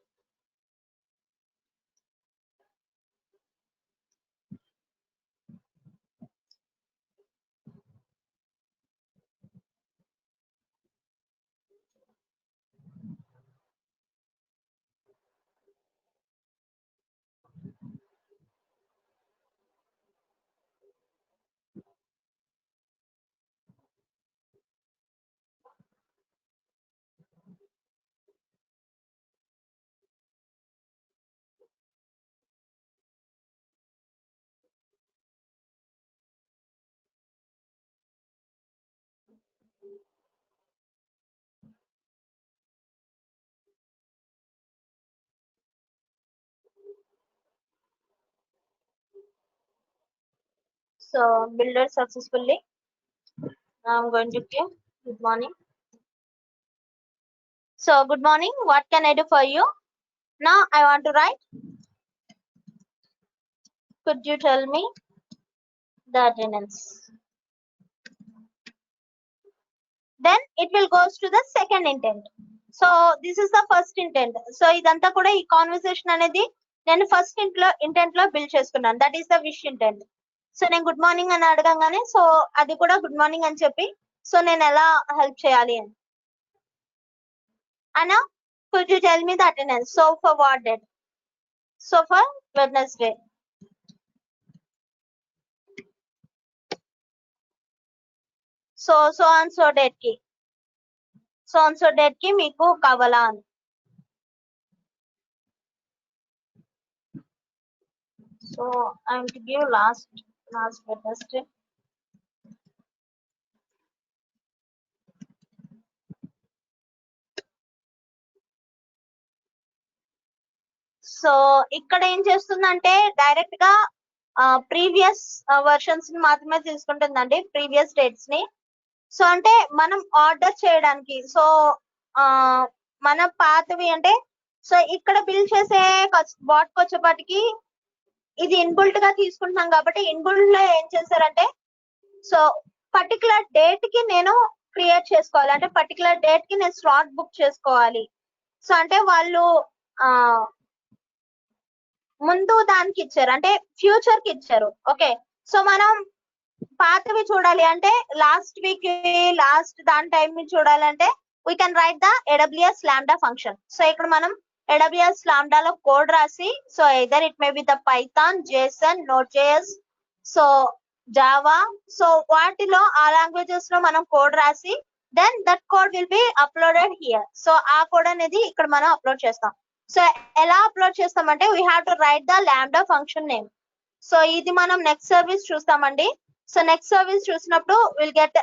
so builder successfully. Now I'm going to give good morning. So good morning, what can I do for you? Now I want to write, could you tell me the attendance? Then it will goes to the second intent. So this is the first intent. So ఇదంతా కూడా ఈ conversation అనేది నేను first intent లో build చేసుకున్నాను. That is the wish intent. So నేను good morning అని అడగంగానే సో అది కూడా గుడ్ మార్నింగ్ అని చెప్పి సో నేను ఎలా హెల్ప్ చేయాలి అని అన్నా could you tell me the attendance? So for what date? So for Wednesday. So so and so date కి సో అండ్ సో డేట్ కి మీకు కావాలా అని. So I will to give last Wednesday. So ఇక్కడ ఏం చేస్తుందంటే డైరెక్ట్ గా previous versions ని మాత్రమే తీసుకుంటుందండి, ప్రీవియస్ డేట్స్ ని. సో అంటే మనం ఆర్డర్ చేయడానికి, సో మన పాతవి అంటే, సో ఇక్కడ బిల్ చేసే బాట్ వచ్చేపాటికి ఇది ఇన్బుల్ట్ గా తీసుకుంటున్నాం కాబట్టి ఇన్బుల్ట్ లో ఏం చేశారంటే, సో పర్టికులర్ డేట్ కి నేను క్రియేట్ చేసుకోవాలి, అంటే పర్టికులర్ డేట్ కి నేను స్లాట్ బుక్ చేసుకోవాలి. సో అంటే వాళ్ళు ముందు దానికి ఇచ్చారు, అంటే ఫ్యూచర్ కి ఇచ్చారు. ఓకే, సో మనం పాతవి చూడాలి అంటే లాస్ట్ వీక్ లాస్ట్ దాని టైం చూడాలంటే we can write the AWS Lambda function. So ఇక్కడ మనం AWS లాంబ్డాలో కోడ్ రాసి, so either it may be the Python, JSON, Node.js, so Java, so వాటిలో ఆ లాంగ్వేజెస్ లో మనం కోడ్ రాసి then that code will be uploaded here. So ఆ కోడ్ అనేది ఇక్కడ మనం అప్లోడ్ చేస్తాం. సో ఎలా అప్లోడ్ చేస్తామంటే we have to write the Lambda function name. So ఇది మనం నెక్స్ట్ సర్వీస్ చూస్తామండి. సో నెక్స్ట్ సర్వీస్ చూసినప్పుడు will get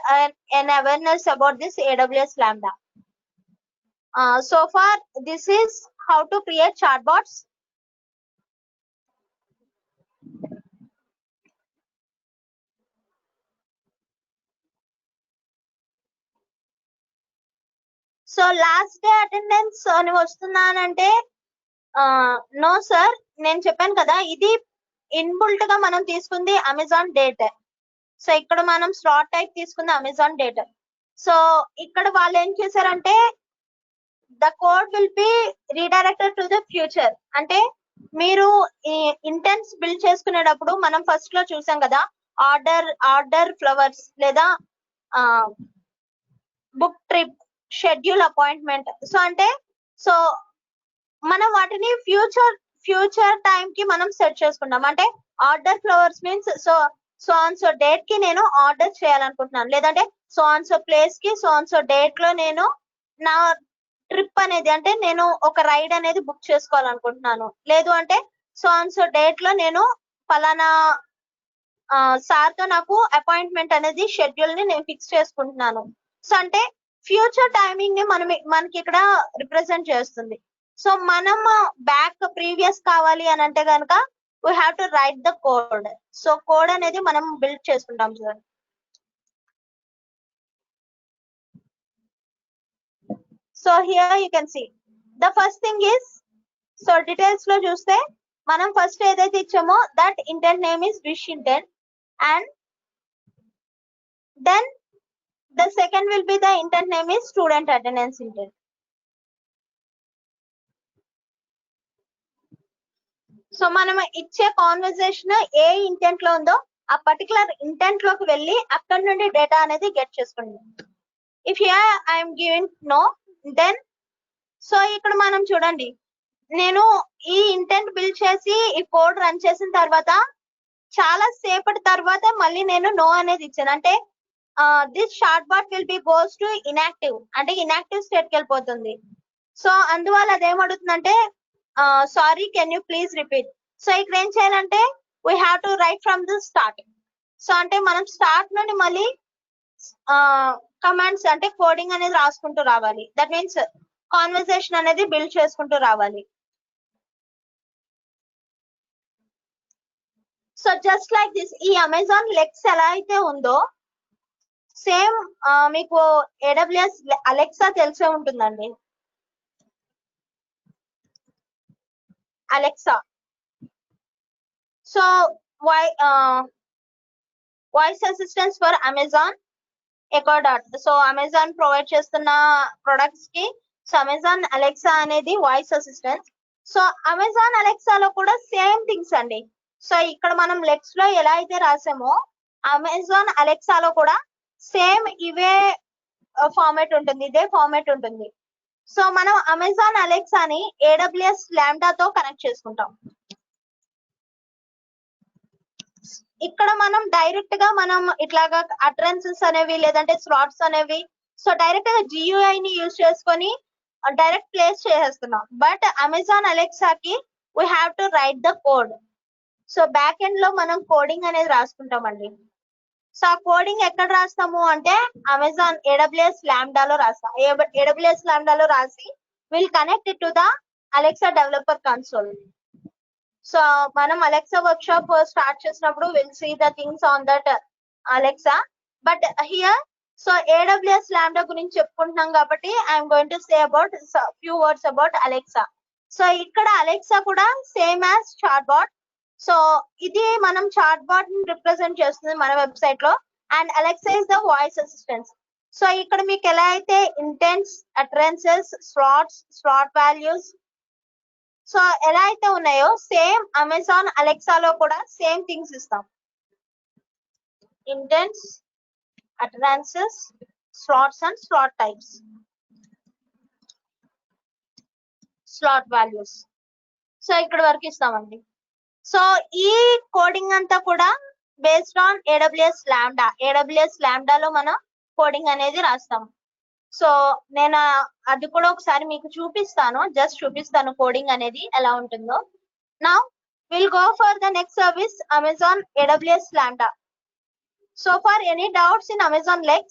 an awareness about this AWS lambda. So far this is how to create chatbots. So last day attendance అని వస్తున్నానంటే no sir, నేను చెప్పాను కదా ఇది inbuilt గా మనం తీసుకుంది అమెజాన్ డేట్. సో ఇక్కడ మనం స్లాట్ టైప్ తీసుకుంది అమెజాన్ డేట్. సో ఇక్కడ వాళ్ళు ఏం చేశారంటే the code will B redirected to the future. అంటే మీరు ఈ ఇంటెన్స్ బిల్డ్ చేసుకునేటప్పుడు మనం ఫస్ట్ లో చూసాం కదా, ఆర్డర్ ఫ్లవర్స్ లేదా book trip, schedule appointment. So అంటే సో మనం వాటిని ఫ్యూచర్ టైం కి మనం సెట్ చేసుకుంటాం. అంటే order flowers means so on so date కి నేను ఆర్డర్ చేయాలనుకుంటున్నాను, లేదంటే సో ఆన్ సో ప్లేస్ కి సో ఆన్ సో డేట్ లో నేను నా ట్రిప్ అనేది, అంటే నేను ఒక రైడ్ అనేది బుక్ చేసుకోవాలనుకుంటున్నాను, లేదు అంటే సో ఆన్ సో డేట్ లో నేను ఫలానా సార్ తో నాకు అపాయింట్మెంట్ అనేది షెడ్యూల్ ని నేను ఫిక్స్ చేసుకుంటున్నాను. సో అంటే ఫ్యూచర్ టైమింగ్ ని మనకి ఇక్కడ రిప్రజెంట్ చేస్తుంది. సో మనం బ్యాక్ ప్రీవియస్ కావాలి అని అంటే కనుక we have to write the code. So code అనేది మనం బిల్డ్ చేసుకుంటాం sir. So here you can see the first thing is, so details లో చూస్తే మనం ఫస్ట్ ఏదైతే ఇచ్చామో that intent name is wish intent, and then the second will be the intent name is student attendance intent. So మనం ఇచ్చే conversation ఏ intent లో ఉందో ఆ పర్టికులర్ ఇంటెంట్ లోకి వెళ్ళి అక్కడ నుండి డేటా అనేది గెట్ చేసుకుంటాం. If here I'm giving no, then so ఇక్కడ మనం చూడండి, నేను ఈ ఇంటెంట్ బిల్డ్ చేసి ఈ కోడ్ రన్ చేసిన తర్వాత చాలా సేపటి తర్వాత మళ్ళీ నేను నో అనేది ఇచ్చాను. అంటే this short bot will be goes to inactive, అంటే ఇన్యాక్టివ్ స్టేట్ కి వెళ్ళిపోతుంది. సో అందువల్ల అదేమడుగుతుందంటే sorry can you please repeat. So ఇక్కడ ఏం చేయాలంటే we have to write from the start. So అంటే మనం స్టార్ట్ నుండి మళ్ళీ కమాండ్స్ అంటే కోడింగ్ అనేది రాసుకుంటూ రావాలి. దట్ మీన్స్ కాన్వర్సేషన్ అనేది బిల్డ్ చేసుకుంటూ రావాలి. సో జస్ట్ లైక్ దిస్, ఈ అమెజాన్ లెక్స్ ఎలా అయితే ఉందో సేమ్ మీకు AWS అలెక్సా తెలిసే ఉంటుందండి. Alexa, so voice assistants for Amazon Echo Dot. So Amazon provide చేస్తున్న ప్రొడక్ట్స్ కి సో అమెజాన్ అలెక్సా అనేది వాయిస్ అసిస్టెంట్. సో అమెజాన్ అలెక్సాలో కూడా సేమ్ థింగ్స్ అండి. సో ఇక్కడ మనం లెక్స్ లో ఎలా అయితే రాసామో అమెజాన్ అలెక్సాలో కూడా సేమ్ ఇవే ఫార్మాట్ ఉంటుంది, ఇదే ఫార్మాట్ ఉంటుంది. సో మనం అమెజాన్ అలెక్సాని AWS లాంబ్డాతో కనెక్ట్ చేసుకుంటాం. ఇక్కడ మనం డైరెక్ట్ గా మనం ఇట్లాగా అడ్రెన్సెస్ అనేవి లేదంటే స్లాట్స్ అనేవి సో డైరెక్ట్ గా GUI ని యూజ్ చేసుకొని డైరెక్ట్ ప్లేస్ చేసేస్తున్నాం. బట్ అమెజాన్ అలెక్సాకి we have to write the code. So back end లో మనం కోడింగ్ అనేది రాసుకుంటామండి. సో ఆ కోడింగ్ ఎక్కడ రాస్తాము అంటే అమెజాన్ AWS లాంబ్డాలో రాస్తాం. AWS లాంబ్డాలో రాసి will connect it to the Alexa developer console. So మనం Alexa workshop start చేసినప్పుడు we'll see the things on that Alexa. But here, so AWS Lambda గురించి చెప్పుకుంటున్నాం కాబట్టి I'm going to say about few words about Alexa. So ఇక్కడ Alexa కూడా same as chatbot. So ఇది మనం chatbot ని represent చేస్తుంది మన వెబ్సైట్ లో. And Alexa is the voice assistant. So ఇక్కడ మీకు ఎలా అయితే intents, utterances, slot values so ఎలా అయితే ఉన్నాయో సేమ్ అమెజాన్ అలెక్సాలో కూడా సేమ్ థింగ్స్ ఇస్తాం. Intents, utterances, slots and slot types, slot values. So ఇక్కడ వరకు ఇస్తామండి. సో ఈ కోడింగ్ అంతా కూడా based on AWS Lambda. AWS Lambdaలో మనం కోడింగ్ అనేది రాస్తాం. సో నేను అది కూడా ఒకసారి మీకు చూపిస్తాను, జస్ట్ చూపిస్తాను కోడింగ్ అనేది ఎలా ఉంటుందో. Now will go for the next service, Amazon AWS Lambda. So for any doubts in Amazon Lex,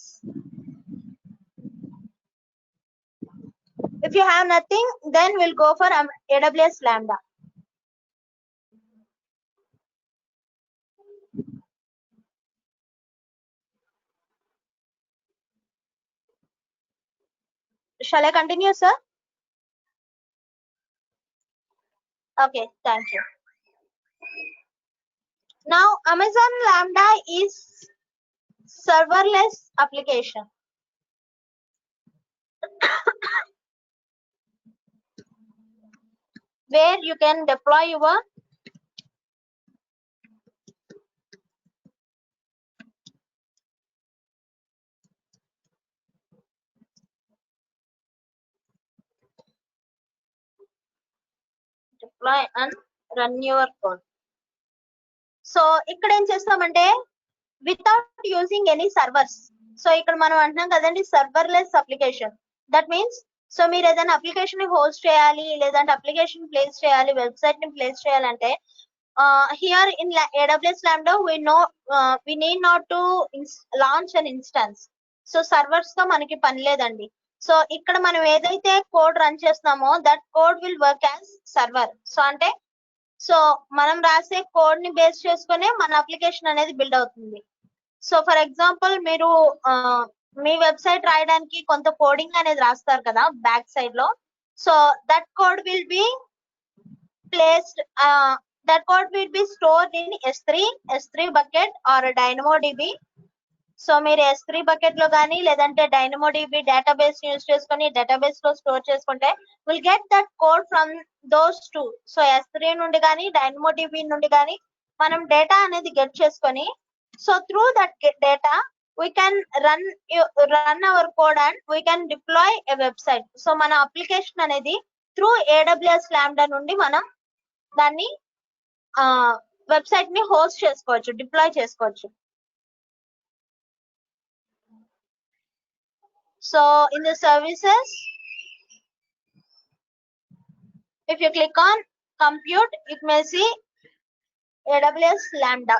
if you have nothing, then we'll go for AWS Lambda. Shall I continue, sir? Okay, thank you. Now, Amazon Lambda is serverless application. Where you can deploy your and run your code. So ఇక్కడ ఏం చేస్తామంటే without using any servers. So ఇక్కడ మనం అంటున్నాం కదండి serverless application. That means so మీరు ఏదైనా application ని హోస్ట్ చేయాలి, లేదంటే అప్లికేషన్ ప్లేస్ చేయాలి, వెబ్సైట్ ని ప్లేస్ చేయాలంటే here in AWS Lambda we need not to launch an instance. So servers తో మనకి పని లేదండి. సో ఇక్కడ మనం ఏదైతే కోడ్ రన్ చేస్తున్నామో that code will work as server. So అంటే సో మనం రాసే కోడ్ ని బేస్ చేసుకునే మన అప్లికేషన్ అనేది బిల్డ్ అవుతుంది. సో ఫర్ ఎగ్జాంపుల్ మీరు మీ వెబ్సైట్ రాయడానికి కొంత కోడింగ్ అనేది రాస్తారు కదా బ్యాక్ సైడ్ లో. So that code will be placed, that code will be stored in S3 bucket or DynamoDB. So మీరు S3 బకెట్ లో కానీ లేదంటే DynamoDB డేటాబేస్ యూజ్ చేసుకొని డేటాబేస్ లో స్టోర్ చేసుకుంటే will get that code from those two. So S3 నుండి కానీ DynamoDB నుండి కానీ మనం డేటా అనేది గెట్ చేసుకొని so through that data we can run our code and we can deploy a website. So మన అప్లికేషన్ అనేది త్రూ AWS Lambda నుండి మనం దాన్ని వెబ్సైట్ ని హోస్ట్ చేసుకోవచ్చు, డిప్లాయ్ చేసుకోవచ్చు. So in the services, if you click on compute, you may see AWS Lambda.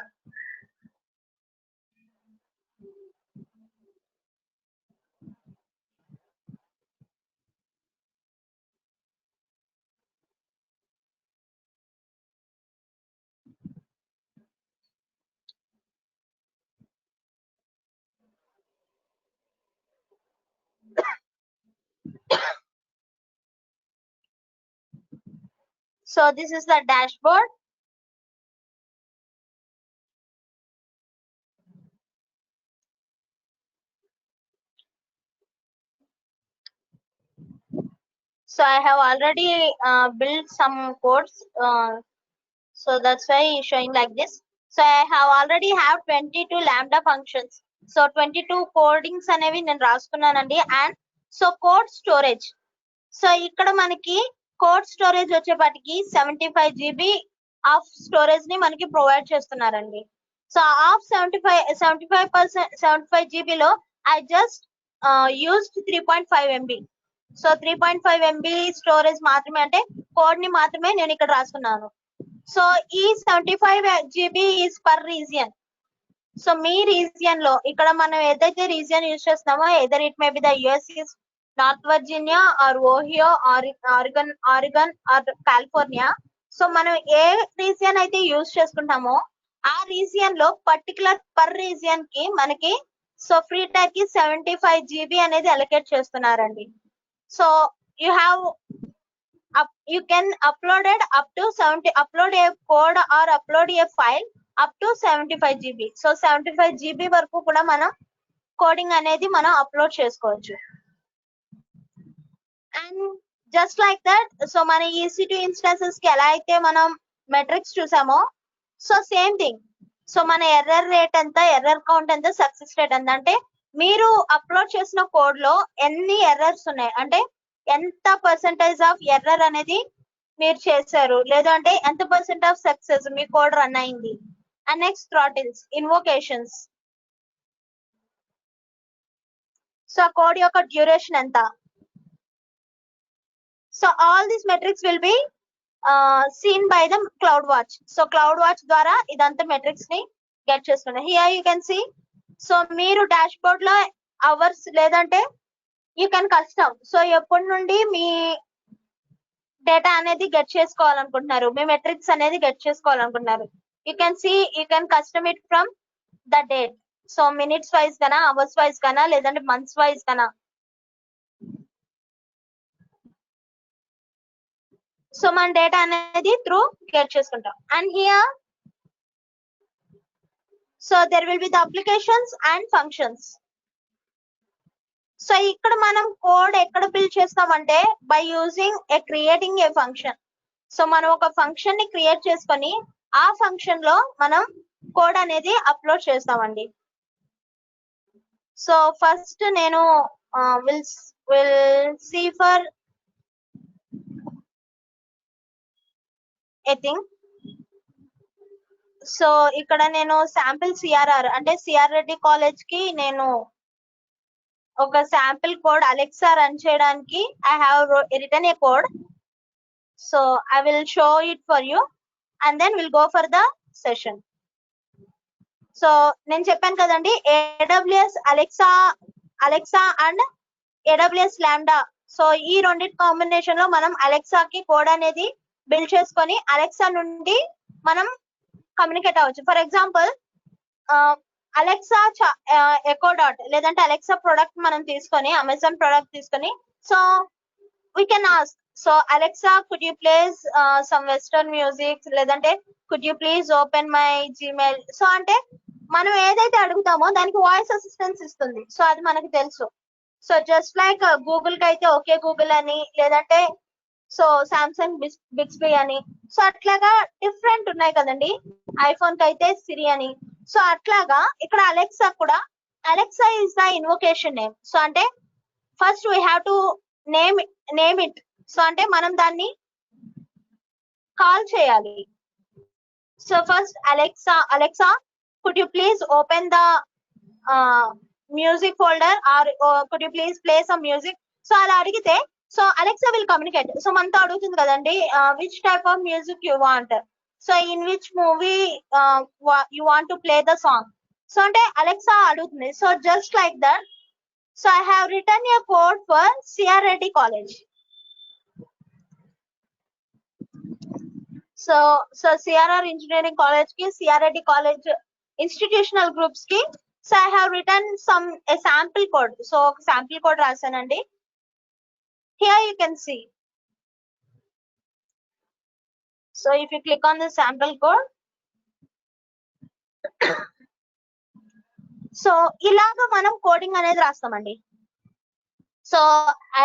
So this is the dashboard. So I have already built some codes. So that's why it's showing like this. So I have already have 22 Lambda functions. So 22 codings అనేవి నేను రాసుకున్నానండి. And so code storage. So ఇక్కడ మనకి code storage వచ్చేపాటికి 75 GB of storage ని మనకి provide చేస్తున్నారండి. So of 75 GB లో I just used 3.5 MB. So 3.5 MB storage మాత్రమే, అంటే కోడ్ ని మాత్రమే నేను ఇక్కడ రాసుకున్నాను. సో ఈ 75 GB is per region. So మీ రీజియన్ లో ఇక్కడ మనం ఏదైతే రీజియన్ యూజ్ చేస్తున్నామో either it may be the US north Virginia or Ohio Oregon or California. So మనం ఏ రీజియన్ అయితే యూజ్ చేసుకుంటామో ఆ రీజియన్ లో పర్టికులర్ పర్ రీజియన్ కి మనకి సో ఫ్రీ టైర్ కి 75 GB అనేది అలొకేట్ చేస్తున్నారండి. So you have you can upload it up to 70, upload a code or upload a file up to 75 GB. So 75 GB వరకు కూడా మనం కోడింగ్ అనేది మనం అప్లోడ్ చేసుకోవచ్చు. And just like that so మన EC2 ఇన్స్టాన్సెస్ కి ఎలా అయితే మనం మెట్రిక్స్ చూసామో సో సేమ్ థింగ్. సో మన ఎర్రర్ రేట్ ఎంత, ఎర్రర్ కౌంట్ ఎంత, సక్సెస్ రేట్ ఎంత, అంటే మీరు అప్లోడ్ చేసిన కోడ్ లో ఎన్ని ఎర్రర్స్ ఉన్నాయి అంటే ఎంత పర్సెంటేజ్ ఆఫ్ ఎర్రర్ అనేది మీరు చేశారు, లేదంటే ఎంత పర్సెంట్ ఆఫ్ సక్సెస్ మీ కోడ్ రన్ అయింది. And next throttles, invocations, so code యొక్క డ్యూరేషన్ ఎంత. So all these metrics will be seen by the cloud watch. So cloud watch ద్వారా ఇదంతా మెట్రిక్స్ ని గెట్ చేసుకున్నాయి. Here you can see. So మీరు dashboard లో hours లేదంటే you can custom. So ఎప్పటి నుండి మీ డేటా అనేది గెట్ చేసుకోవాలనుకుంటున్నారు, మీ మెట్రిక్స్ అనేది గెట్ చేసుకోవాలనుకుంటున్నారు, you can see, you can custom it from the date. So minutes wise కనా, అవర్స్ వైజ్ కనా, లేదంటే మంత్స్ వైజ్ కనా. సో మన డేటా అనేది త్రూ గెట్ చేసుకుంటాం. And here so there will be the applications and functions. So ఇక్కడ మనం code ఎక్కడ బిల్డ్ చేస్తామంటే by using creating a function. So మనం ఒక ఫంక్షన్ ని క్రియేట్ చేసుకొని ఆ ఫంక్షన్ లో మనం కోడ్ అనేది అప్లోడ్ చేస్తామండి. సో ఫస్ట్ నేను will see for a thing. So ఇక్కడ నేను శాంపిల్ సిఆర్ఆర్ అంటే సిఆర్ రెడ్డి కాలేజ్ కి నేను ఒక శాంపిల్ కోడ్ అలెక్సా రన్ చేయడానికి I have written a code. So I will show it for you and then will go for the session. So నేను చెప్పాను కదండి, AWS Alexa and AWS Lambda. So ఈ రెండింటి combination లో మనం అలెక్సాకి code అనేది బిల్డ్ చేసుకొని అలెక్సా నుండి మనం కమ్యూనికేట్ అవ్వచ్చు. For example Alexa Echo Dot లేదంటే అలెక్సా ప్రొడక్ట్ మనం తీసుకొని అమెజాన్ ప్రొడక్ట్ తీసుకొని so we can ask, so Alexa could you place some western music, లేదంటే could you please open my Gmail. So అంటే మనం ఏదైతే అడుగుతామో దానికి వాయిస్ అసిస్టెన్స్ ఇస్తుంది. సో అది మనకి తెలుసు. సో జస్ట్ లైక్ గూగుల్ కి అయితే ఓకే గూగుల్ అని, లేదంటే సో సామ్సంగ్ బిక్స్బీ అని, సో అట్లాగా డిఫరెంట్ ఉన్నాయి కదండి. ఐఫోన్ కి అయితే సిరి అని. సో అట్లాగా ఇక్కడ అలెక్సా కూడా, Alexa is the invocation name. So అంటే first we have to name it. So అంటే మనం దాన్ని కాల్ చేయాలి. So first Alexa could you please open the music folder or could you please play some music. So అలా అడిగితే so Alexa will communicate. So మనతో అడుగుతుంది కదండి which type of music you want, so in which movie you want to play the song. So అంటే Alexa అడుగుతుంది. So just like that so I have return a code for CR Reddy college. So CRR engineering college కి, CR Reddy college institutional groups కి. So I have return a sample code. So ఒక sample code రాశానండి. Here you can see. So if you click on the sample code, so ఇలాగా మనం coding అనేది రాస్తామండి. So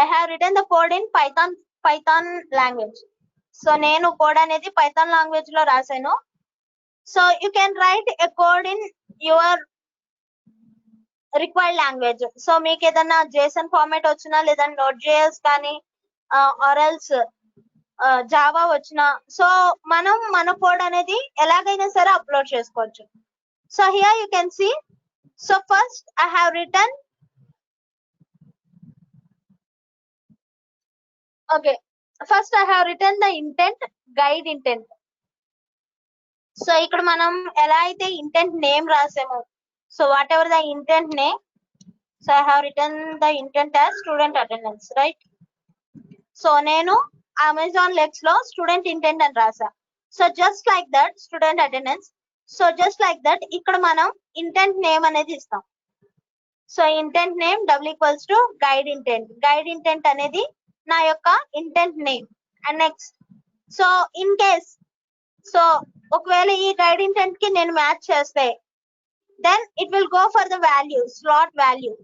I have return the code in Python language. So నేను code అనేది Python language లో రాశాను. So you can write a code in your required language. So మీకు ఏదైనా జేసన్ ఫార్మాట్ వచ్చినా, లేదంటే Node.js కానీ ఆర్ ఎల్స్ జావా వచ్చినా, సో మనం మన కోడ్ అనేది ఎలాగైనా సరే అప్లోడ్ చేసుకోవచ్చు. So here you can see. So first I have return okay first I have return the intent guide intent. So ఇక్కడ మనం ఎలా అయితే ఇంటెంట్ నేమ్ రాసామో, so whatever the intent name, So I have written the intent as student attendance, right? So నేను Amazon Lex లో student intent అని రాసా. So just like that student attendance. So just like that ఇక్కడ మనం intent name అనేది ఇస్తాం. So intent name double equals to guide intent. Guide intent అనేది నా యొక్క intent name. And next so in case so ఒకవేళ ఈ గైడ్ ఇంటెంట్ కి నేను మ్యాచ్ చేస్తే then it will go for the value, slot value.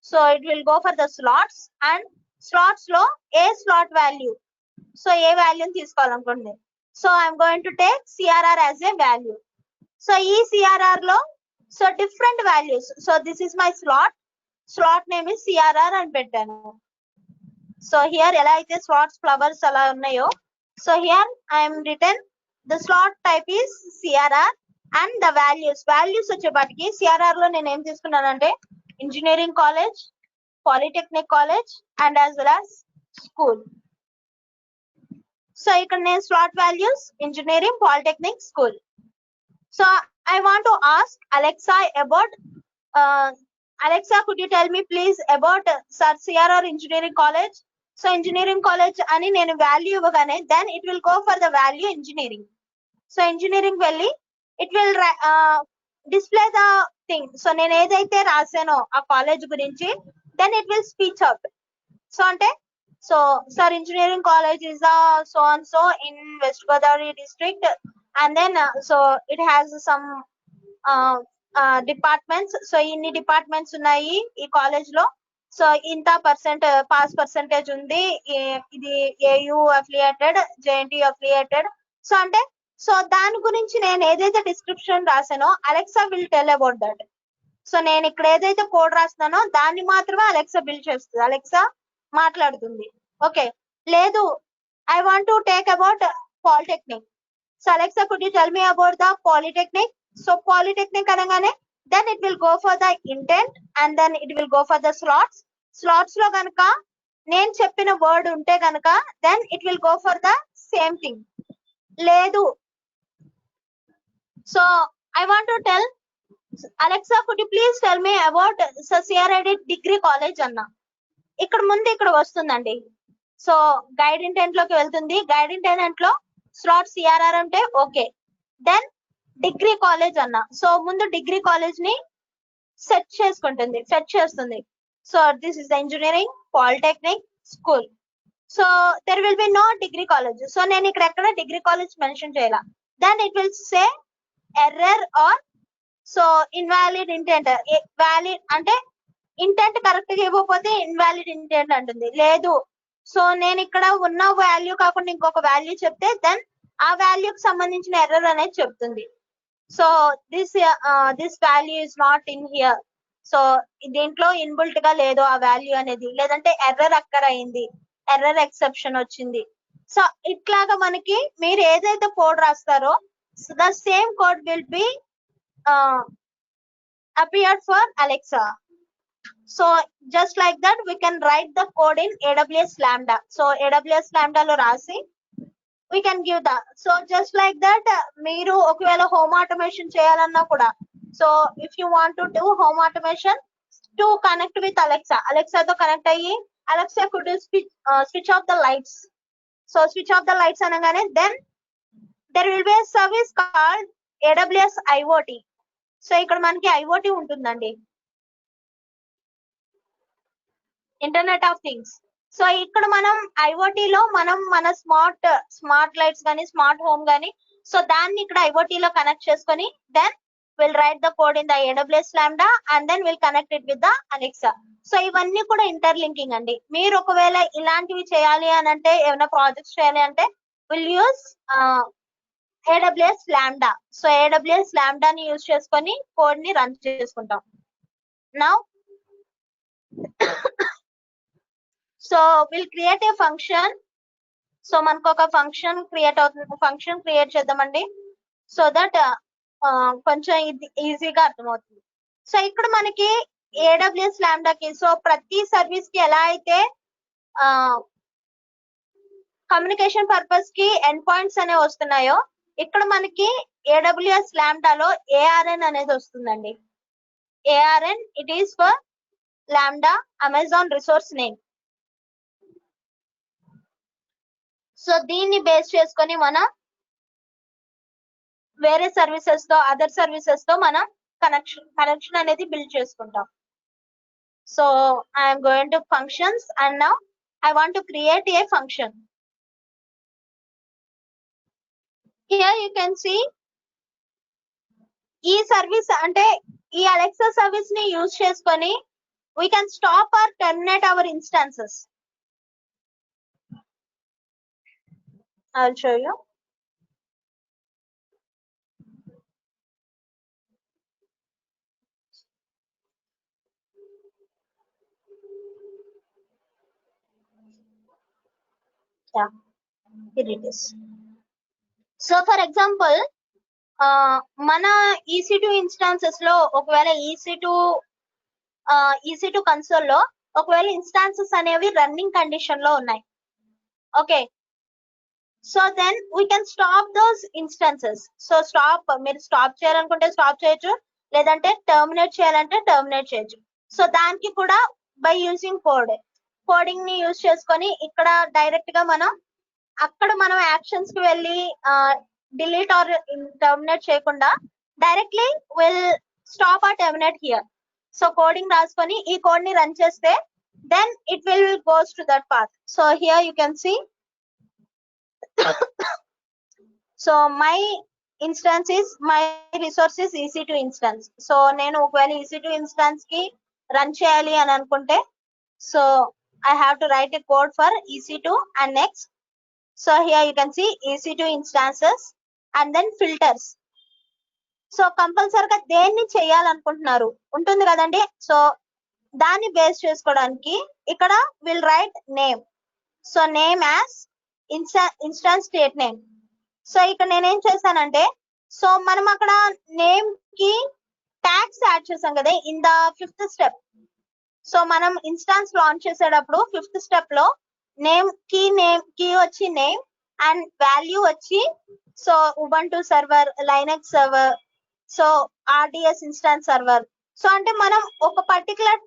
So it will go for the slots and slots లో ఏ slot value. So A value తీసుకోవాలనుకోండి. So I'm going to take CRR as a value. So ఈ CRR లో so different values. So this is my slot. Slot name is CRR అని పెట్టాను. So here ఎలా అయితే slots flowers అలా ఉన్నాయో so here I am written the slot type is CRR and the values వచ్చేపాటికి CRR లో నేను ఏం తీసుకున్నానంటే engineering college, polytechnic college and as well as school. So ఇక్కడ నేను slot values engineering, polytechnic, school. So I want to ask Alexa about Alexa could you tell me please about CRR engineering college. So engineering college అని నేను value ఇవ్వగానే then it will go for the value engineering. So engineering వెళ్ళి it will display the thing. So నేను ఏదైతే రాసానో ఆ college గురించి then it will speech out. So అంటే so sir engineering college is so and so in west Godavari district and then so it has some departments. So ఇన్ని departments ఉన్నాయి ఈ college లో. సో ఇంత పాస్ పర్సెంటేజ్ ఉంది. ఇది AU affiliated, JNTU affiliated. So అంటే so దాని గురించి నేను ఏదైతే డిస్క్రిప్షన్ రాసానో Alexa will tell about that. So నేను ఇక్కడ ఏదైతే కోడ్ రాస్తున్నానో దాన్ని మాత్రమే అలెక్సా బిల్డ్ చేస్తుంది, అలెక్సా మాట్లాడుతుంది. ఓకే, లేదు I want to take about polytechnic. So Alexa could you tell me about the polytechnic. So polytechnic అనగానే then it will go for the intent and then it will go for the slots. Slots లో కనుక నేను చెప్పిన word ఉంటే కనుక then it will go for the same thing. లేదు so I want to tell Alexa could you please tell me about CRID degree college అన్న. ఇక్కడ ముందు ఇక్కడ వస్తుందండి. సో గైడ్ ఇంటెంట్ లోకి వెళ్తుంది. గైడ్ ఇంటెంట్ లో స్లాట్ CRR అంటే ఓకే, దెన్ డిగ్రీ కాలేజ్ అన్న. సో ముందు డిగ్రీ కాలేజ్ ని సెట్ చేస్తుంది. So this is the engineering, polytechnic, school. So there will be no degree college. So నేను ఇక్కడ ఎక్కడ డిగ్రీ కాలేజ్ మెన్షన్ చేయాల. Then it will say error or so invalid intent. Valid అంటే intent correct గా ఇవ్వకపోతే invalid intent అంటుంది. లేదు so నేను ఇక్కడ ఉన్న వాల్యూ కాకుండా ఇంకొక వాల్యూ చెప్తే దెన్ ఆ వాల్యూకి సంబంధించిన ఎర్రర్ అనేది చెప్తుంది. So this value is not in here. So దీంట్లో ఇన్బుల్ట్ గా లేదు ఆ వాల్యూ అనేది, లేదంటే ఎర్రర్ అక్కర్ అయింది, ఎర్రర్ ఎక్సెప్షన్ వచ్చింది. సో ఇట్లాగా మనకి మీరు ఏదైతే code రాస్తారో the same code will be appeared for Alexa. So just like that we can write the code in AWS Lambda. So AWS Lambda lo rasi we can give that. So just like that మీరు ఒకవేళ home automation చేయాలన్నా కూడా so if you want to do home automation to connect with Alexa తో connect అయ్యి Alexa could switch off the lights. So switch off the lights అనగానే then there will be a service called AWS IoT. So ఇక్కడ మనకి IoT ఉంటుందండి, internet of things. So ఇక్కడ మనం IoT లో మనం మన స్మార్ట్ లైట్స్ కానీ స్మార్ట్ హోమ్ కానీ సో దాన్ని ఇక్కడ IoT లో కనెక్ట్ చేసుకొని then will write the code in the AWS Lambda and then will connect it with the Alexa. So ఇవన్నీ కూడా ఇంటర్లింకింగ్ అండి. మీరు ఒకవేళ ఇలాంటివి చేయాలి అని అంటే ఏమైనా ప్రాజెక్ట్స్ చేయాలి అంటే will use AWS Lambda. So AWS Lambda ని యూజ్ చేసుకొని కోడ్ ని రన్ చేసుకుంటాం. Now so will create a function. So మనకు ఒక ఫంక్షన్ క్రియేట్ అవుతుంది. ఫంక్షన్ క్రియేట్ చేద్దామండి సో దట్ కొంచెం ఈజీగా అర్థమవుతుంది. సో ఇక్కడ మనకి AWS Lambda కి సో ప్రతి సర్వీస్ కి ఎలా అయితే కమ్యూనికేషన్ పర్పస్ కి ఎండ్ పాయింట్స్ అనేవి వస్తున్నాయో ఇక్కడ మనకి AWS Lambda లో ARN అనేది వస్తుందండి. ARN it is for lambda Amazon resource name. So దీన్ని బేస్ చేసుకొని మనం వేరే సర్వీసెస్ తో అదర్ సర్వీసెస్ తో మనం కనెక్షన్ అనేది బిల్డ్ చేసుకుంటాం. So I'm going to functions and now I want to create a function. Here you can see ఈ సర్వీస్ అంటే ఈ అలెక్సా సర్వీస్ ని యూజ్ చేసుకొని we can stop or terminate our instances. I'll show you. Yeah, here it is. So for example, మన EC2 instances లో ఒకవేళ EC2 console లో ఒకవేళ ఇన్స్టాన్సెస్ అనేవి రన్నింగ్ కండిషన్ లో ఉన్నాయి. Okay, so then we can stop those instances. So మీరు stop చేయాలనుకుంటే స్టాప్ చేయొచ్చు, లేదంటే టర్మినేట్ చేయాలంటే టర్మినేట్ చేయొచ్చు. సో దానికి కూడా బై యూజింగ్ కోడింగ్ ని యూజ్ చేసుకొని ఇక్కడ డైరెక్ట్ గా మనం యాక్షన్స్ కి వెళ్ళి డిలీట్ ఆర్ టర్మినేట్ చేయకుండా directly will stop or terminate here. So coding రాసుకొని ఈ కోడ్ ని రన్ చేస్తే then it will goes to that path. So here you can see so my instance is my resource is EC2 instance. So నేను ఒకవేళ EC2 instance కి run చేయాలి అని అనుకుంటే so I have to write a code for EC2 and next. So here you can see EC2 instances and then filters. So కంపల్సరీగా దేన్ని చేయాలనుకుంటున్నారు ఉంటుంది కదండి. సో దాన్ని బేస్ చేసుకోవడానికి ఇక్కడ will write name. So name as instance state name. So ఇక్కడ నేనేం చేశానంటే సో మనం అక్కడ నేమ్ కి ట్యాగ్స్ యాడ్ చేసాం కదా in the 5th step. So మనం ఇన్స్టాన్స్ లాంచ్ చేసేటప్పుడు 5th స్టెప్ లో నేమ్ కీ వచ్చి నేమ్ అండ్ వాల్యూ వచ్చి so Ubuntu server, Linux server, so RDS instance server. So అంటే మనం ఒక పర్టికులర్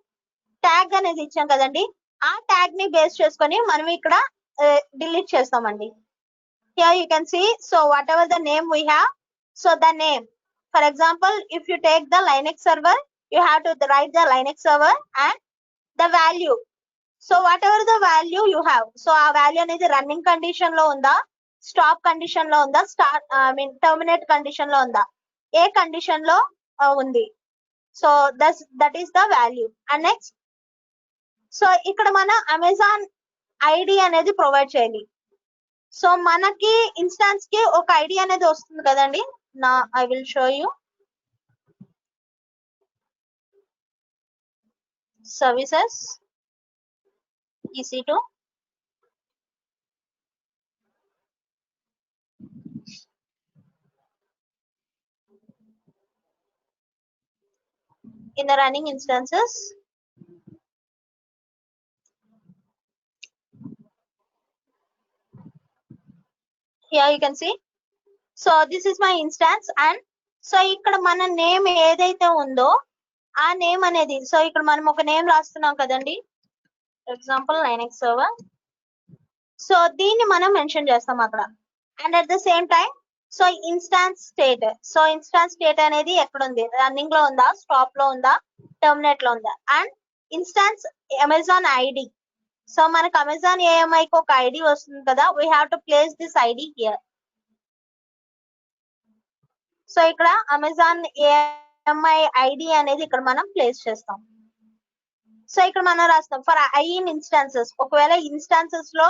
ట్యాగ్ అనేది ఇచ్చాం కదండి, ఆ ట్యాగ్ ని బేస్ చేసుకొని మనం ఇక్కడ డిలీట్ చేస్తామండి. Here you can see so whatever the name we have, so the name, for example if you take the Linux server you have to write the Linux server and the value. So whatever the value you have, so ఆ value అనేది running condition లో ఉందా, stop condition లో ఉందా, terminate condition లో ఉందా, ఏ condition లో ఉంది. So that is the value. And next so ఇక్కడ మన అమెజాన్ ఐడి అనేది ప్రొవైడ్ చేయాలి. సో మనకి ఇన్స్టాన్స్ కి ఒక ఐడి అనేది వస్తుంది కదండి. I will show you. Services EC2 in the running instances. Here you can see so this is my instance and so ఇక్కడ మన నేమ్ ఏదైతే ఉందో ఆ నేమ్ అనేది సో ఇక్కడ మనం ఒక నేమ్ రాస్తున్నాం కదండి, for example Linux server. So దీన్ని మనం మెన్షన్ చేస్తాం అక్కడ. And at the same time so instance state, so instance state అనేది ఎక్కడ ఉంది, రన్నింగ్ లో ఉందా, స్టాప్ లో ఉందా, టర్మినేట్ లో ఉందా. And instance Amazon ID, so మనకు అమెజాన్ AMI కి ఒక ఐడి వస్తుంది కదా, we have to place this ID here. So ఇక్కడ అమెజాన్ AMI ఐడి అనేది ఇక్కడ మనం ప్లేస్ చేస్తాం. సో ఇక్కడ మనం రాస్తాం ఫర్ ఐ ఇన్ ఇన్స్టాన్సెస్. ఒకవేళ ఇన్స్టాన్సెస్ లో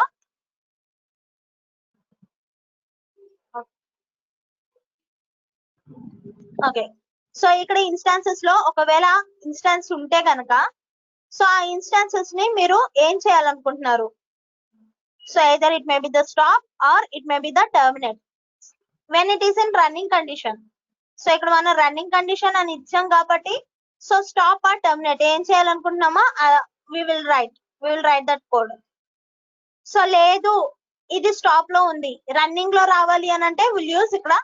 ఓకే, సో ఇక్కడ ఇన్స్టాన్సెస్ లో ఒకవేళ ఇన్స్టాన్స్ ఉంటే కనుక సో ఆ ఇన్స్టాన్సెస్ ని మీరు ఏం చేయాలనుకుంటున్నారు. So either it may be the stop or it may be the terminate when it is in running condition. So ఇక్కడ మనం రన్నింగ్ కండిషన్ అని ఇచ్చాం కాబట్టి సో స్టాప్ ఆర్ టర్మినేట్ ఏం చేయాలనుకుంటున్నామా we will write that code. So లేదు ఇది stop లో ఉంది, రన్నింగ్ లో రావాలి అని అంటే విల్ యూస్ ఇక్కడ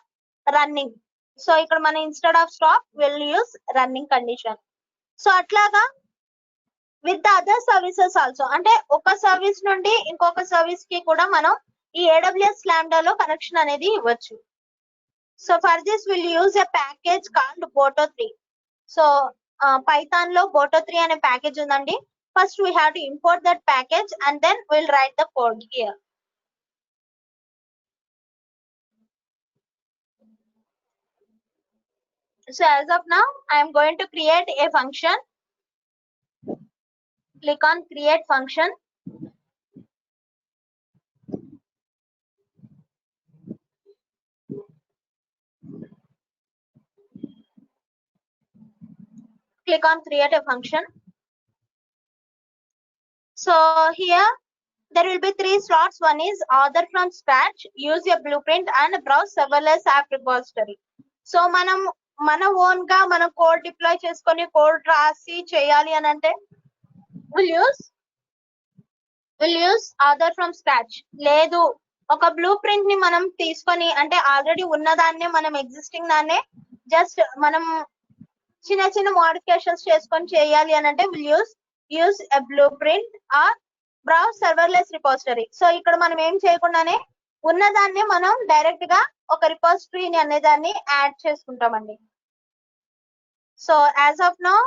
రన్నింగ్. సో ఇక్కడ మనం instead of stop will use running condition. So అట్లాగా with the other services also, అంటే ఒక సర్వీస్ నుండి ఇంకొక సర్వీస్ కి కూడా మనం ఈ AWS లాంబ్డాలో కనెక్షన్ అనేది ఇవ్వచ్చు. So for this will use a package called Boto3. So Python లో Boto3 అనే ప్యాకేజ్ ఉందండి. First we have to import that package and then will write the code here. So as of now, I am going to create a function. Click on create function. Click on create a function. So here there will be 3 slots. One is author from scratch, use your blueprint and browse serverless app repository. So మన own గా మనం code deploy చేసుకొని code రాసి చేయాలి అని అంటే will use author from scratch. లేదు ఒక బ్లూ ప్రింట్ ని మనం తీసుకొని అంటే ఆల్రెడీ ఉన్నదాన్నే మనం ఎగ్జిస్టింగ్ దాన్నే జస్ట్ మనం చిన్న చిన్న మోడిఫికేషన్స్ చేసుకొని చేయాలి అని అంటే will use a blue print are browse serverless repository. So ఇక్కడ మనం ఏం చేయకుండానే ఉన్నదాన్ని మనం డైరెక్ట్ గా ఒక రిపోజిటరీని అనేదాన్ని యాడ్ చేసుకుంటామండి. So as of now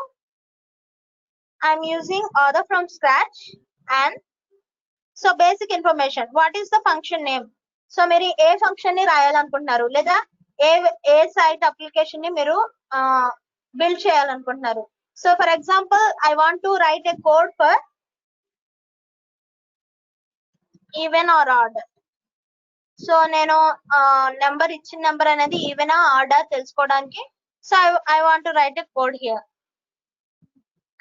I'm using author from scratch and so basic information, what is the function name. So మీరు ఏ ఫంక్షన్ ని రాయాలనుకుంటున్నారు లేదా ఏ సైట్ అప్లికేషన్ ని మీరు బిల్డ్ చేయాలనుకుంటున్నారు. So for example I want to write a code for even or odd. So నేను number ఇచ్చిన number అనేది ఈవెన్ ఆర్డా తెలుసుకోవడానికి so I want to write a code here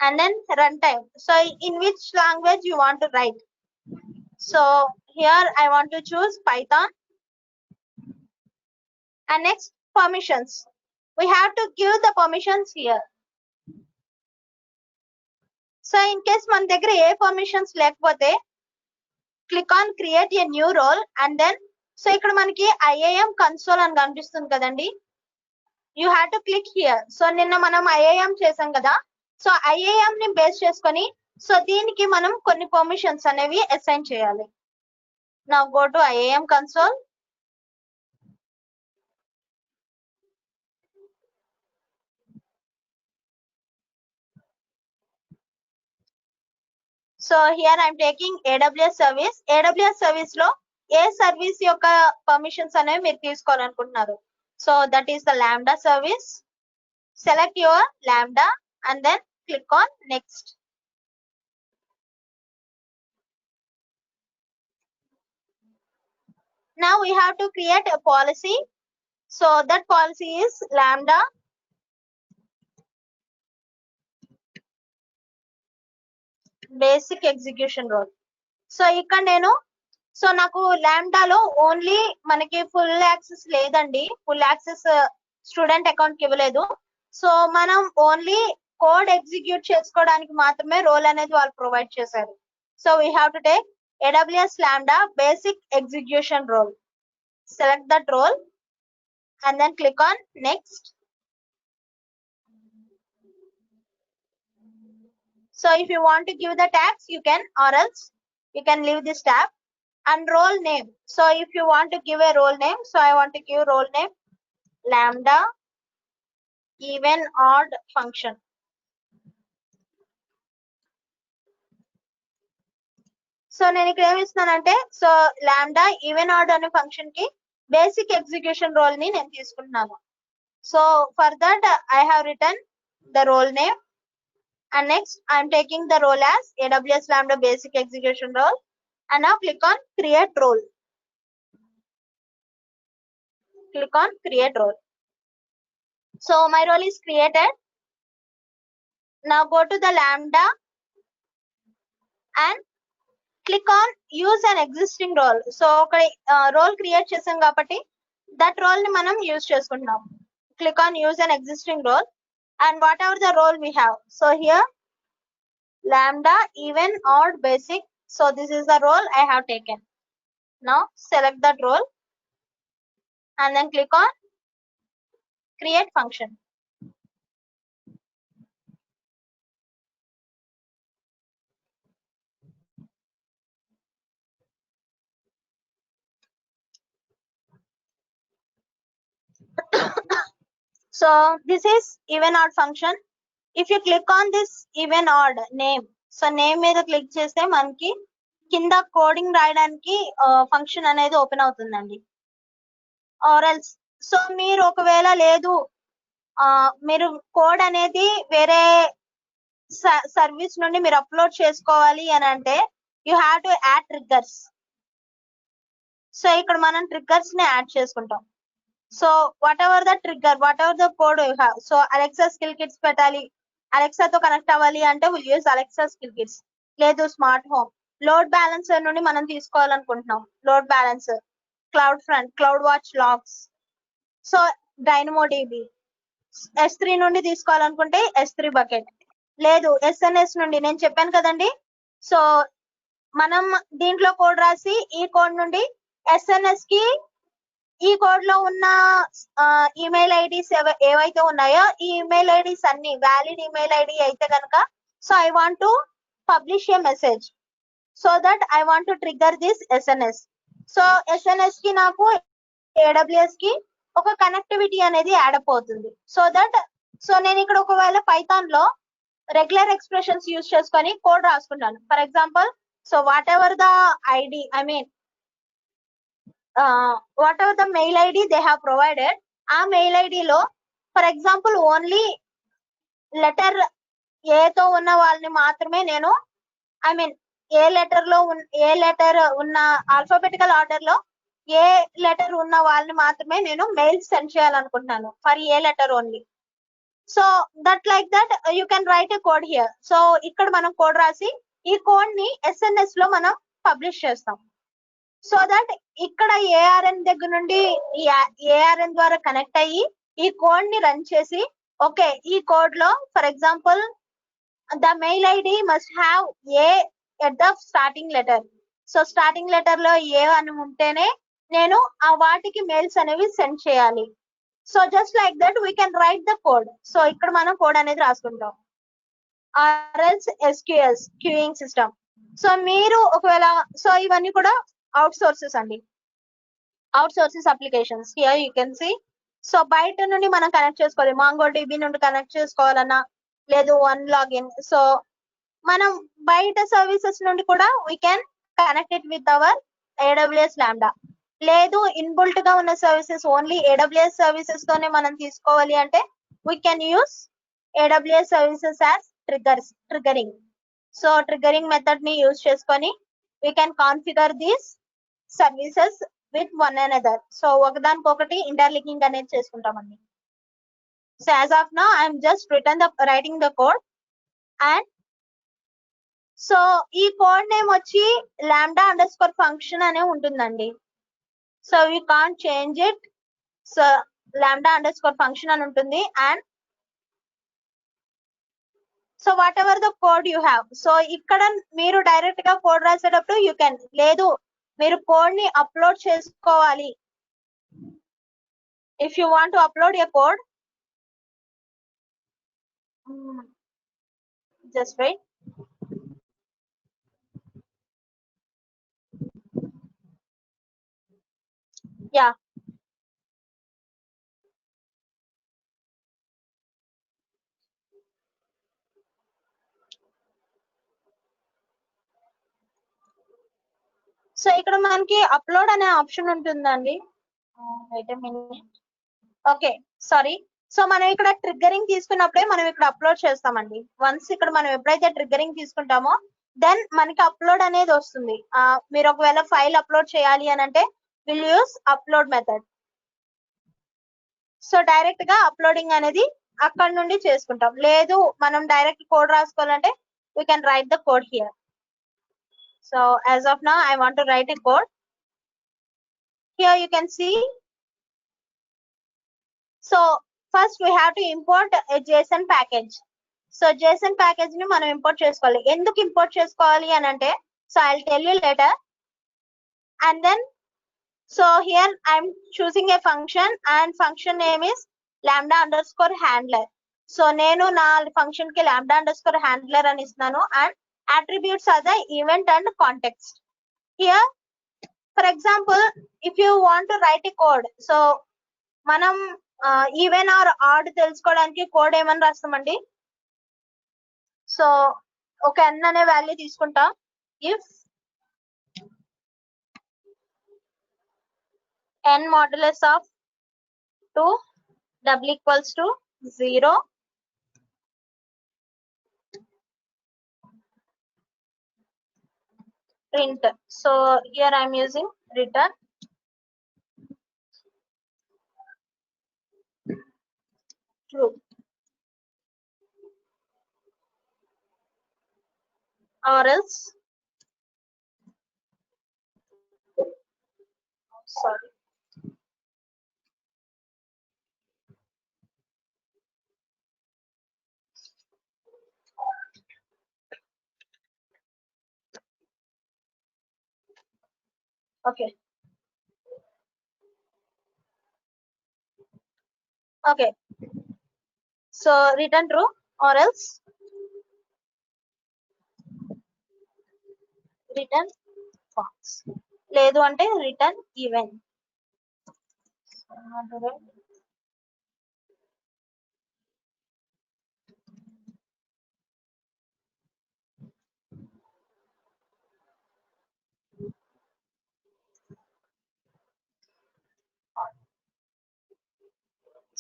and then runtime. So in which language you want to write. So here I want to choose Python. And next, permissions. We have to give the permissions here. So in case మన దగ్గర ఏ permissions లేకపోతే click on create a new role and then so ఇక్కడ మనకి IAM console అని కనిపిస్తుంది కదండి. You have to click here. So నిన్న మనం IAM చేసాం కదా. సో IAM ని బేస్ చేసుకొని సో దీనికి మనం కొన్ని పర్మిషన్స్ అనేవి అసైన్ చేయాలి. Now go to IAM console. So here I'm taking AWS service. AWS service లో ఏ సర్వీస్ యొక్క పర్మిషన్స్ అనేవి మీరు తీసుకోవాలనుకుంటున్నారు. So that is the Lambda service. Select your Lambda and then click on next. Now we have to create a policy. So that policy is lambda basic execution role. So ఇక్కడ నేను so నాకు లాంబ్డాలో only మనకి full access లేదండి, full access student account కి ఇవ్వలేదు. So మనం only code execute చేసుకోవడానికి మాత్రమే రోల్ అనేది వాళ్ళు ప్రొవైడ్ చేశారు. So we have to take AWS Lambda basic execution role. Select that role and then click on next. So if you want to give the tags you can, or else you can leave this tab. And role name, so if you want to give a role name, so I want to give role name lambda even odd function. So నేను ఇక్కడ ఏమి ఇస్తున్నానంటే so lambda even odd అనే function కి basic execution role ని నేను తీసుకుంటున్నాను. So for that I have return the role name and next I am taking the role as AWS Lambda basic execution role and now click on create role. Click on create role. So my role is created. Now go to the Lambda and click on use an existing role. So role create chesam kabatti that role ni manam use cheskuntam. Click on use an existing role and whatever the role we have. So here lambda even odd basic. So this is the role I have taken. Now select that role and then click on create function. So this is even odd function. If you click on this even odd name, so name మీద క్లిక్ చేస్తే మనకి కింద coding రాయడానికి function అనేది open అవుతుందండి. Are else so మీరు ఒకవేళ లేదు మీరు కోడ్ అనేది వేరే సర్వీస్ నుండి మీరు అప్లోడ్ చేసుకోవాలి అని అంటే you have to add triggers. So ఇక్కడ మనం ట్రిగ్గర్స్ ని యాడ్ చేసుకుంటాం. So whatever the trigger, whatever the code you have, so Alexa skill kits పెట్టాలి, అలెక్సాతో కనెక్ట్ అవ్వాలి అంటే will use Alexa skill kits. లేదు స్మార్ట్ హోమ్, లోడ్ బ్యాలెన్సర్ నుండి మనం తీసుకోవాలనుకుంటున్నాం, load balancer, CloudFront, CloudWatch logs, so Dynamo DB. S3 నుండి తీసుకోవాలనుకుంటే S3 బకెట్, లేదు SNS నుండి, నేను చెప్పాను కదండి. సో మనం దీంట్లో కోడ్ రాసి ఈ కోడ్ నుండి SNS కి ఈ కోడ్ లో ఉన్న ఈమెయిల్ ఐడీస్ ఏవైతే ఉన్నాయో ఈ ఈమెయిల్ ఐడీస్ అన్ని వ్యాలిడ్ ఈమెయిల్ ఐడి అయితే కనుక, so I want to publish A message so that I want to trigger this SNS. So SNS కి నాకు AWS కి ఒక కనెక్టివిటీ అనేది యాడ్ అప్ అవుతుంది. సో దట్ సో నేను ఇక్కడ ఒకవేళ పైథాన్ లో రెగ్యులర్ ఎక్స్ప్రెషన్స్ యూజ్ చేసుకొని కోడ్ రాసుకున్నాను. For example, so whatever the ID, I mean what ever the mail ID they have provided, ఆ మెయిల్ ఐడిలో ఫర్ ఎగ్జాంపుల్ ఓన్లీ లెటర్ ఏతో ఉన్న వాళ్ళని మాత్రమే నేను, ఐ మీన్ ఏ లెటర్ ఉన్న ఆల్ఫాబెటికల్ ఆర్డర్ లో ఏ లెటర్ ఉన్న వాళ్ళని మాత్రమే నేను మెయిల్ సెండ్ చేయాలనుకుంటున్నాను for A letter only. So that like that you can write a code here. So ఇక్కడ మనం కోడ్ రాసి ఈ కోడ్ ని SNS లో మనం పబ్లిష్ చేస్తాం. సో దట్ ఇక్కడ ARN దగ్గర నుండి ARN ద్వారా కనెక్ట్ అయ్యి ఈ కోడ్ ని రన్ చేసి, ఓకే ఈ కోడ్ లో for example the mail ID must have a at the starting letter. So starting letter లో ఏ అని ఉంటేనే నేను ఆ వాటికి మెయిల్స్ అనేవి సెండ్ చేయాలి. So just like that we can write the code. So ఇక్కడ మనం కోడ్ అనేది రాసుకుంటాం. RLs SQS queueing system. So మీరు ఒకవేళ, సో ఇవన్నీ కూడా అవుట్ సోర్సెస్ అండి, out sources applications. Here you can see. So బయట నుండి మనం కనెక్ట్ చేసుకోవాలి, MongoDB నుండి కనెక్ట్ చేసుకోవాలన్నా, లేదు వన్ లాగిన్. సో మనం బయట సర్వీసెస్ నుండి కూడా we can connect it with our AWS Lambda. లేదు ఇన్బుల్ట్ గా ఉన్న సర్వీసెస్ ఓన్లీ AWS సర్వీసెస్ తోనే మనం తీసుకోవాలి అంటే we can use AWS services as triggering. So triggering method ని యూజ్ చేసుకొని we can configure these services with one another. So ఒకదానికొకటి ఇంటర్లింకింగ్ అనేది చేసుకుంటామండి. So as of now I'm just writing the code. And so ఈ code name వచ్చి lambda_function అనే ఉంటుందండి. So we can't change it. So lambda_function అని ఉంటుంది. And so whatever the code you have, so ఇక్కడ మీరు డైరెక్ట్ గా code రాసేటప్పుడు యూ కెన్, లేదు మీరు కోడ్ ని అప్లోడ్ చేసుకోవాలి, if you want to upload a code, just wait. Yeah, so ఇక్కడ మనకి అప్లోడ్ అనే ఆప్షన్ ఉంటుందండి. Wait a minute. Okay sorry. So మనం ఇక్కడ ట్రిగ్గరింగ్ తీసుకున్నప్పుడే మనం ఇక్కడ అప్లోడ్ చేస్తామండి. వన్స్ ఇక్కడ మనం ఎప్పుడైతే ట్రిగ్గరింగ్ తీసుకుంటామో దెన్ మనకి అప్లోడ్ అనేది వస్తుంది. మీరు ఒకవేళ ఫైల్ అప్లోడ్ చేయాలి అని అంటే will use upload method. So direct గా అప్లోడింగ్ అనేది అక్కడ నుండి చేసుకుంటాం. లేదు మనం డైరెక్ట్ కోడ్ రాసుకోవాలంటే we can write the code here. So as of now I want to write a code. Here you can see. So first we have to import a JSON package. So JSON package ని మనం import చేసుకోవాలి. ఎందుకు import చేసుకోవాలి అని అంటే, so I will tell you later. And then so here I'm choosing A function and function name is lambda_handler. So నేను నా function కి lambda_handler అని ఇస్తున్నాను. And attributes are the event and context. Here for example if you want to write a code, so మనం even or add తెలుసుకోవడానికి code ఏమని రాస్తామండి? So ఒక n అనే వాల్యూ తీసుకుంటా. If n modulus of 2 double equals to 0, print. So here I am using return true or else, sorry, okay, okay. So return true or else return false. లేదు అంటే return even.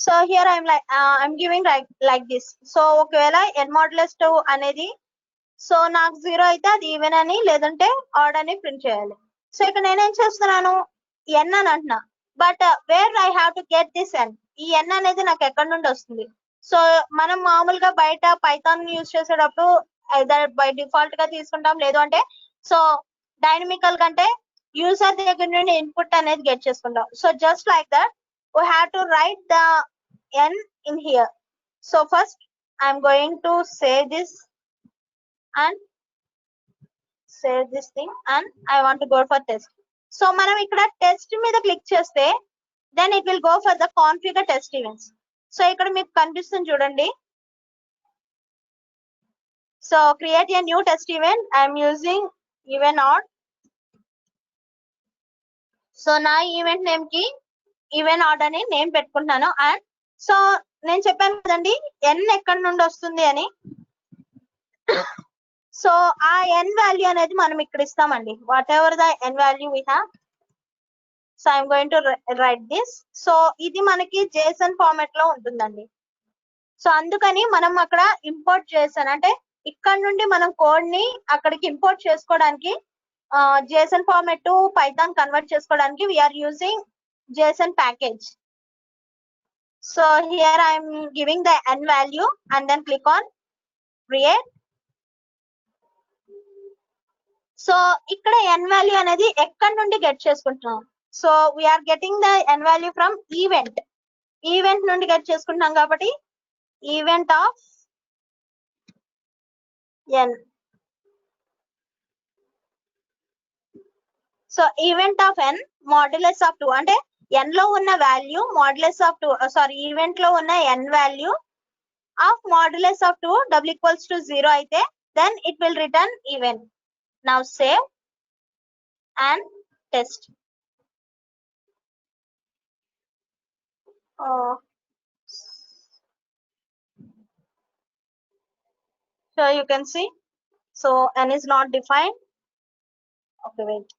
So here I'm giving like this. So ఒకవేళ n modulus 2 అనేది so నాకు 0 అయితే అది even అని లేదంటే add అని ప్రింట్ చేయాలి. సో ఇక్కడ నేనేం చేస్తున్నాను, n అని అంటున్నా. But where I have to get this n? ఈ n అనేది నాకు ఎక్కడి నుండి వస్తుంది? సో మనం మామూలుగా బయట పైథాన్ యూజ్ చేసేటప్పుడు బై డిఫాల్ట్ గా తీసుకుంటాం, లేదు అంటే సో డైనమికల్ కంటే యూజర్ దగ్గర నుండి ఇన్పుట్ అనేది గెట్ చేసుకుంటాం. So just like that we have to write the n in here. So first I'm going to save this and save this thing and I want to go for test. So మనం ఇక్కడ test మీద క్లిక్ చేస్తే then it will go for the configure test events. So ఇక్కడ మీకు కనిపిస్తుంది చూడండి. So create a new test event. I'm using even odd. So నా ఈవెంట్ నేమ్ కి ఈవెన్ ఆర్డర్ అని నేమ్ పెట్టుకుంటున్నాను. అండ్ సో నేను చెప్పాను కదండి n ఎక్కడి నుండి వస్తుంది అని. సో ఆ n వాల్యూ అనేది మనం ఇక్కడ ఇస్తామండి. Whatever the n value we have. So I'm going to write this. So ఇది మనకి జేసన్ ఫార్మాట్ లో ఉంటుందండి. సో అందుకని మనం అక్కడ ఇంపోర్ట్ చేసాను అంటే ఇక్కడ నుండి మనం కోడ్ ని అక్కడికి ఇంపోర్ట్ చేసుకోవడానికి JSON format to Python convert చేసుకోవడానికి we're using JSON package. So here I am giving the n value and then click on create. So ఇక్కడ n value అనేది ఎక్కడి నుండి గెట్ చేసుకుంటున్నాం? So we are getting the n value from event నుండి get చేసుకుంటున్నాం కాబట్టి event of n. So event of n modulus of 2 అంటే n లో ఉన్న value modulus of 2 sorry event లో ఉన్న n value of modulus of 2 double equals to 0 అయితే then it will return even. Now save and test. So you can see, so n is not defined. Okay, wait.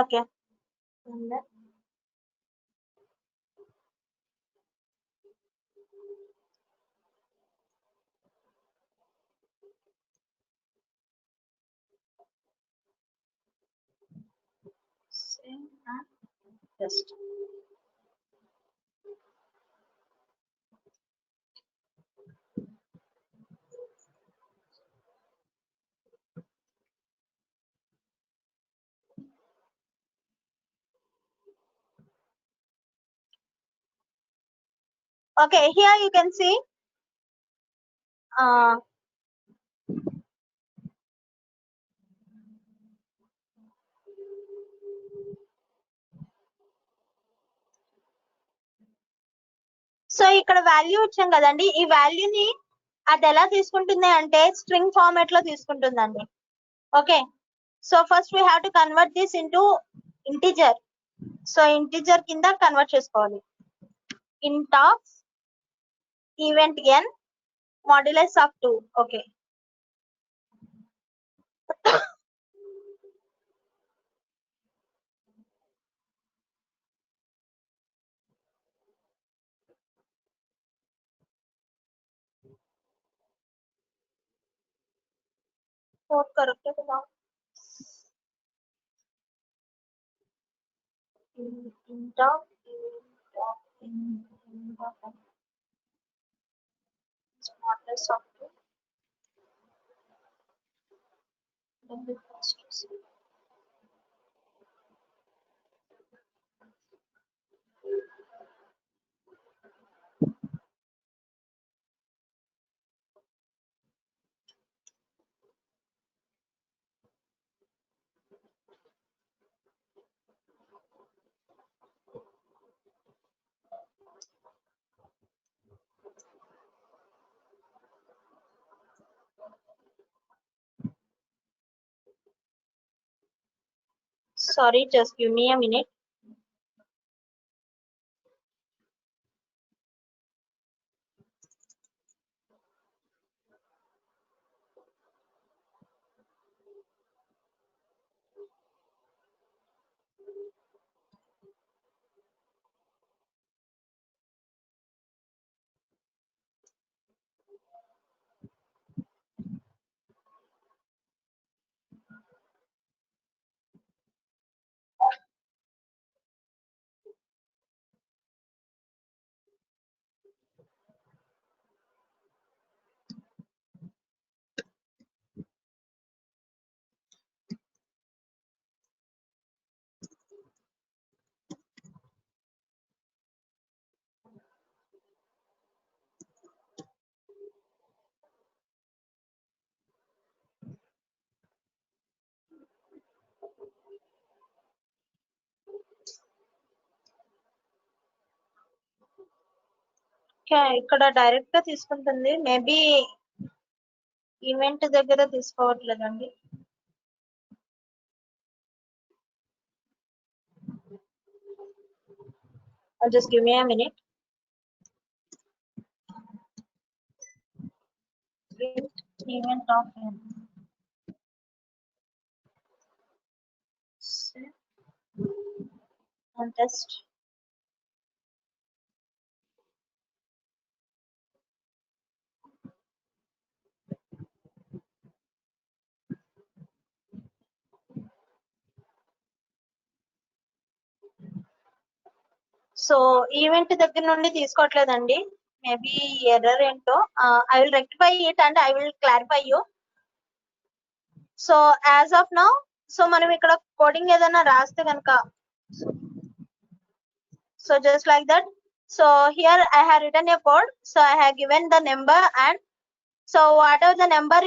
Okay. And then save and test. Okay, here you can see so ఇక్కడ value ఇచ్చాం కదండి, ఈ వాల్యూని అది ఎలా తీసుకుంటుంది అంటే string format లో తీసుకుంటుందండి. Okay, so first we have to convert this into integer. So integer కింద కన్వర్ట్ చేసుకోవాలి. Int of event n modulus of 2. Okay, code correct है बताओ. int of smartness of 2. Then we first see. Sorry, just give me a minute. ఇక్కడ direct గా తీసుకుంటుంది, maybe event దగ్గర తీసుకోవట్లేదండి. Just give me a minute. Event of n. And test. So event దగ్గర నుండి తీసుకోవట్లేదండి, maybe error ఏంటో. I will rectify it and I will clarify you. So as of now, so మనం ఇక్కడ coding ఏదైనా రాస్తే కనుక, so just like that. So here I have return a code. So I have given the number and so whatever the number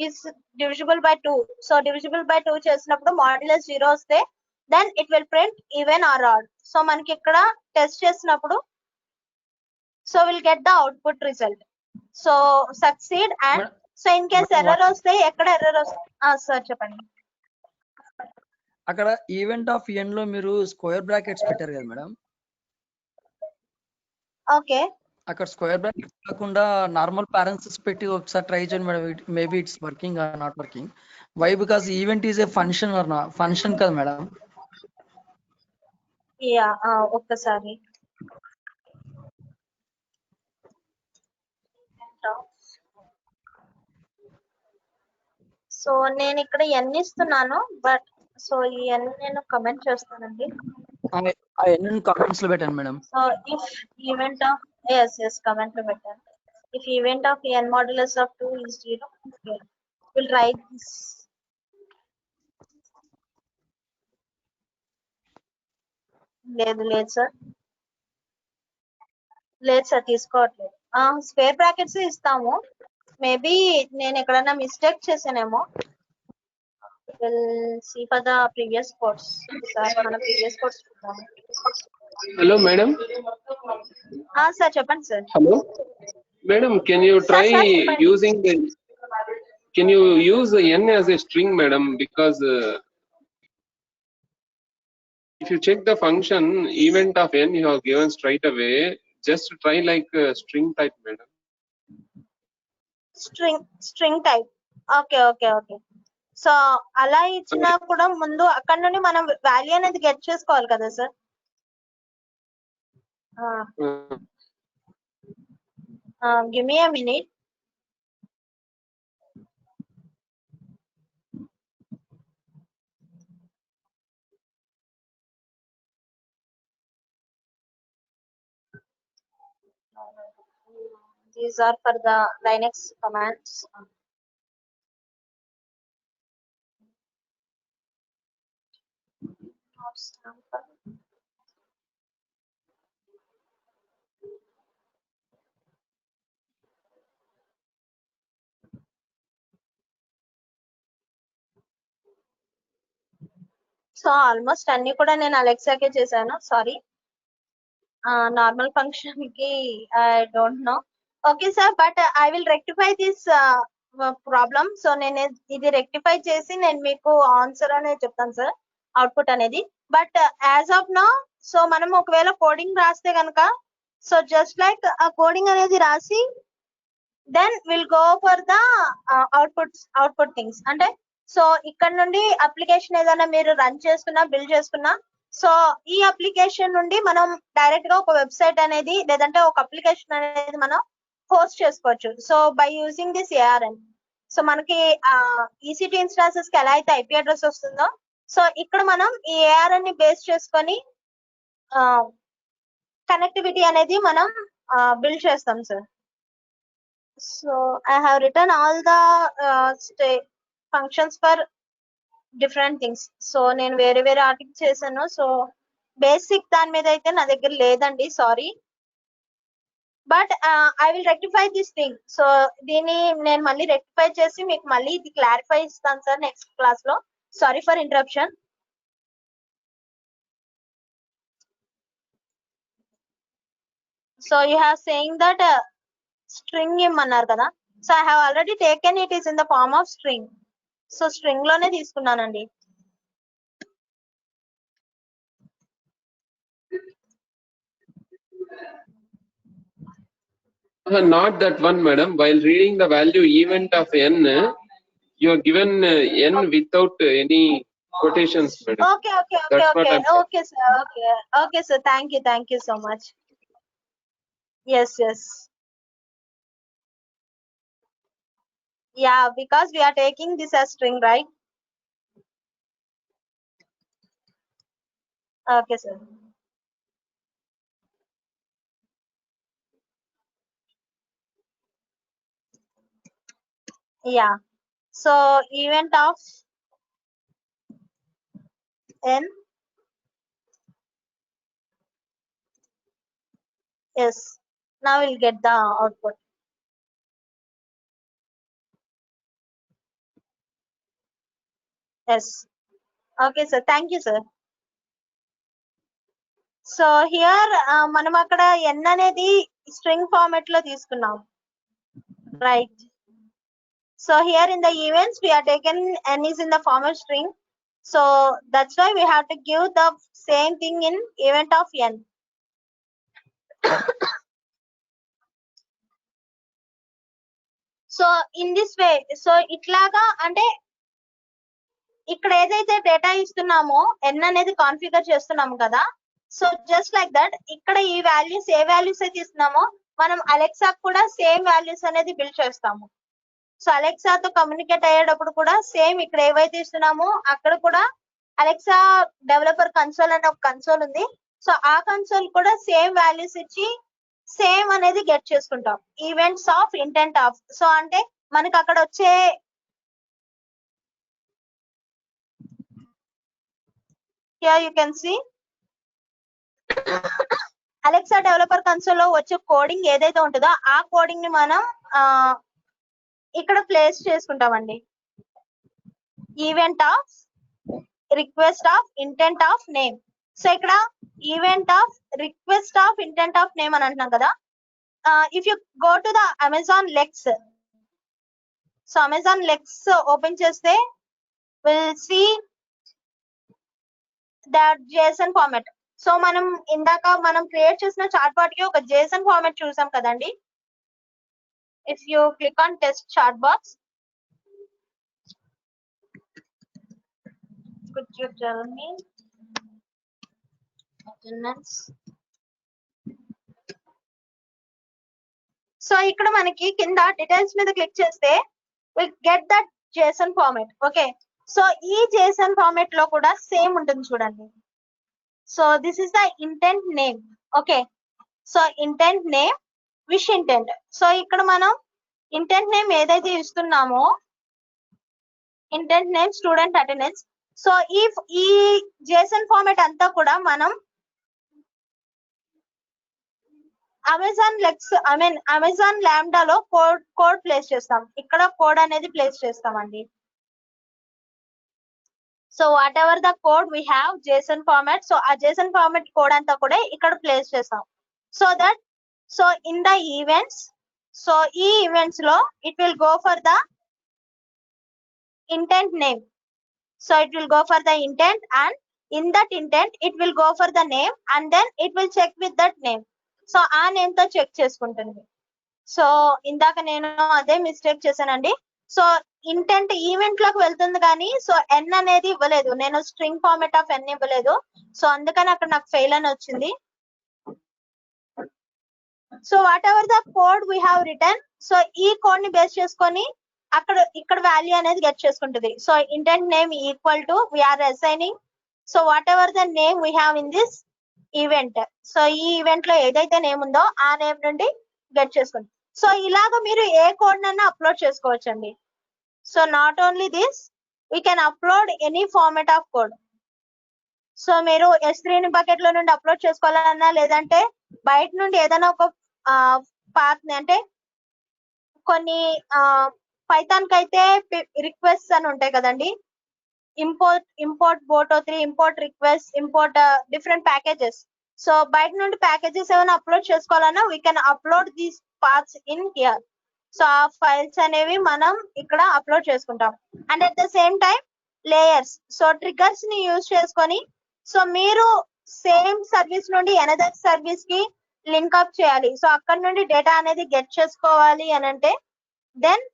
is divisible by 2. So divisible by 2 చేసినప్పుడు modulus 0 వస్తే then it will print even or odd. So మనకి ఇక్కడ test చేసినప్పుడు so will get the output result. So succeed and so in case error వస్తే ఎక్కడ error వస్తే sir చెప్పండి. అక్కడ ఈవెంట్ ఆఫ్ n లో మీరు స్క్వేర్ బ్రాకెట్స్ పెట్టారు కదా మేడం. ఓకే, అక్కడ స్క్వేర్ బ్రాకెట్స్ కాకుండా నార్మల్ పారెంథసిస్ పెట్టి ఒకసారి ట్రై చేయండి madam. Maybe it's working or not working. Why? Because event is a function or not function కదా మేడం. యా, ఒక్కసారి. సో నేను ఇక్కడ n ఇస్తున్నాను, బట్ సో ఈ n నేను కమెంట్ చేస్తానండి. ఆ n కామెంట్స్ లో పెట్టాను madam. So if event of s comment లో పెట్టాను. If event of n modulus of 2 is 0, okay, we'll write this. లేదు సార్, తీసుకోవట్లేదు. స్క్వేర్ బ్రాకెట్స్ ఇస్తాము, మేబీ నేను ఎక్కడైనా మిస్టేక్ చేసానేమో. Will see for the previous codes. Sir మన ప్రీవియస్ కోడ్స్ చూద్దాము. Hello madam. సార్ చెప్పండి sir. Hello, madam. Can you try sir, చెప్పండి. using the? Can you use the n as a string, madam? Because if you check the function event of n you have given straight away, just try like string type, madam. String type. Okay okay okay. So అలా ఇచ్చినా కూడా ముందు అక్కడ నుండి మనం value అనేది get చేసుకోవాలి కదా sir. Give me a minute. These are for the Linux commands. So almost అన్ని కూడా నేను అలెక్సాకే చేశాను. సారీ, నార్మల్ ఫంక్షన్ కి I don't know. Okay sir, but I will rectify this problem. So నేను ఇది రెక్టిఫై చేసి నేను మీకు ఆన్సర్ అనేది చెప్తాను సార్, అవుట్పుట్ అనేది. But as of no, so మనం ఒకవేళ కోడింగ్ రాస్తే కనుక, సో జస్ట్ లైక్ ఆ కోడింగ్ అనేది రాసి then will go for the output things. అంటే సో ఇక్కడ నుండి అప్లికేషన్ ఏదైనా మీరు రన్ చేసుకున్నా, బిల్డ్ చేసుకున్నా, సో ఈ అప్లికేషన్ నుండి మనం డైరెక్ట్ గా ఒక వెబ్సైట్ అనేది లేదంటే ఒక అప్లికేషన్ అనేది మనం హోస్ట్ చేసుకోవచ్చు. So by using this ARN. So మనకి ఈసీటీ ఇన్స్టాన్సెస్ కి ఎలా అయితే ఐపీ అడ్రస్ వస్తుందో, సో ఇక్కడ మనం ఈ ఏఆర్ఎన్ ని బేస్ చేసుకొని కనెక్టివిటీ అనేది మనం బిల్డ్ చేస్తాం sir. So I have written all the functions for different things. So నేను వేరే వేరే ఆర్టికల్ చేశాను. సో బేసిక్ దాని మీద అయితే నా దగ్గర లేదండి, sorry. But I will rectify this thing. So దీన్ని నేను మళ్ళీ రెక్టిఫై చేసి మీకు మళ్ళీ ఇది క్లారిఫై ఇస్తాను సార్ నెక్స్ట్ క్లాస్ లో. Sorry for interruption. So you have saying that string ఇమ్మన్నారు కదా. So I have already taken it is in the form of string. So string లోనే తీసుకున్నానండి. Not that one, madam. While reading the value event of n, you are given n without any quotations, madam. Okay, okay, okay, That's what okay, I'm saying. okay, sir. Okay, okay, sir. Thank you so much. Yes, yes. Yeah, because we are taking this as string, right? Okay, sir. Yeah. So event of n. Yes. Now we'll get the output. Yes. Okay, sir. Thank you, sir. So here మనం అక్కడ n అనేది string format లో తీసుకున్నాం, right? So here in the events we are taken n is in the form of string. So that's why we have to give the same thing in event of n. So in this way, so ఇట్లాగా అంటే ఇక్కడ ఏదైతే data ఇస్తున్నామో n అనేది configure చేస్తున్నాము కదా. So just like that ఇక్కడ ఈ values ఏ values అయితే ఇస్తున్నామో మనం అలెక్సా కూడా సేమ్ వాల్యూస్ అనేది బిల్డ్ చేస్తాము. సో అలెక్సాతో కమ్యూనికేట్ అయ్యేటప్పుడు కూడా సేమ్ ఇక్కడ ఏవైతే ఇస్తున్నామో అక్కడ కూడా అలెక్సా డెవలపర్ కన్సోల్ అనే ఒక కన్సోల్ ఉంది. సో ఆ కన్సోల్ కూడా సేమ్ వాల్యూస్ ఇచ్చి సేమ్ అనేది గెట్ చేసుకుంటాం. Events of intent of, so అంటే మనకి అక్కడ వచ్చే here you can see Alexa developer console లో వచ్చే కోడింగ్ ఏదైతే ఉంటుందో ఆ కోడింగ్ ని మనం ఇక్కడ ప్లేస్ చేసుకుంటామండి. Event of request of intent of name. So ఇక్కడ event of request of intent of name అని అంటున్నాం కదా. If you go to the Amazon Lex, so Amazon Lex open చేస్తే will see that JSON format. So మనం ఇందాక మనం create చేసిన chat bot కి ఒక జేసన్ ఫార్మాట్ చూసాం కదండి. If you click on test chat box, could you tell me attendance? So ఇక్కడ మనకి కింద డీటెయిల్స్ మీద క్లిక్ చేస్తే will get that JSON format. Okay, so ఈ జేసన్ ఫార్మాట్ లో కూడా సేమ్ ఉంటుంది చూడండి. So this is the intent name. Okay, so intent name wish intent. So ఇక్కడ మనం ఇంటెంట్ నేమ్ ఏదైతే ఇస్తున్నామో, intent name student attendance. So ఈ జేసన్ ఫార్మాట్ అంతా కూడా మనం అమెజాన్ లెక్స్ అమెజాన్ లాంబ్డాలో కోడ్ ప్లేస్ చేస్తాం. ఇక్కడ కోడ్ అనేది ప్లేస్ చేస్తామండి. So whatever the code we have Jason format, so ఆ జేసన్ ఫార్మాట్ కోడ్ అంతా కూడా ఇక్కడ ప్లేస్ చేస్తాం. So that so in the events, so ఈ ఈవెంట్స్ లో it will go for the intent name. So it will go for the intent, and in that intent it will go for the name, and then it will check with that name. So ఆ name తో check చేసుకుంటుంది. So ఇందాక నేను అదే mistake చేశానండి. So intent event లోకి వెళ్తుంది కానీ సో ఎన్ అనేది ఇవ్వలేదు, నేను స్ట్రింగ్ ఫార్మాట్ ఆఫ్ ఎన్ ఇవ్వలేదు. సో అందుకని అక్కడ నాకు ఫెయిల్ అని వచ్చింది. So whatever the code we have return, so ఈ కోడ్ ని బేస్ చేసుకొని ఇక్కడ వాల్యూ అనేది గెట్ చేసుకుంటుంది. So intent name equal to we're assigning, so whatever the name we have in this event, so ఈ event లో ఏదైతే name ఉందో ఆ నేమ్ నుండి గెట్ చేసుకుంటుంది. సో ఇలాగ మీరు ఏ కోడ్ నైనా అప్లోడ్ చేసుకోవచ్చండి. So not only this, we can upload any format of code. So మీరు S3 ని బకెట్ లో నుండి అప్లోడ్ చేసుకోవాలన్నా, లేదంటే బయట నుండి ఏదైనా ఒక పాత్ ని, అంటే కొన్ని పైథాన్ కి అయితే రిక్వెస్ట్ అని ఉంటాయి కదండి, import boto three, import request, import different packages. So బయట నుండి ప్యాకేజెస్ ఏమైనా అప్లోడ్ చేసుకోవాలన్నా we can upload these parts in here. So ఆ ఫైల్స్ అనేవి మనం ఇక్కడ అప్లోడ్ చేసుకుంటాం. And at the same time layers, so triggers ని యూజ్ చేసుకొని, సో మీరు సేమ్ సర్వీస్ నుండి ఎనదర్ సర్వీస్ కి లింక్ అప్ చేయాలి. సో అక్కడ నుండి డేటా అనేది గెట్ చేసుకోవాలి అని అంటే, then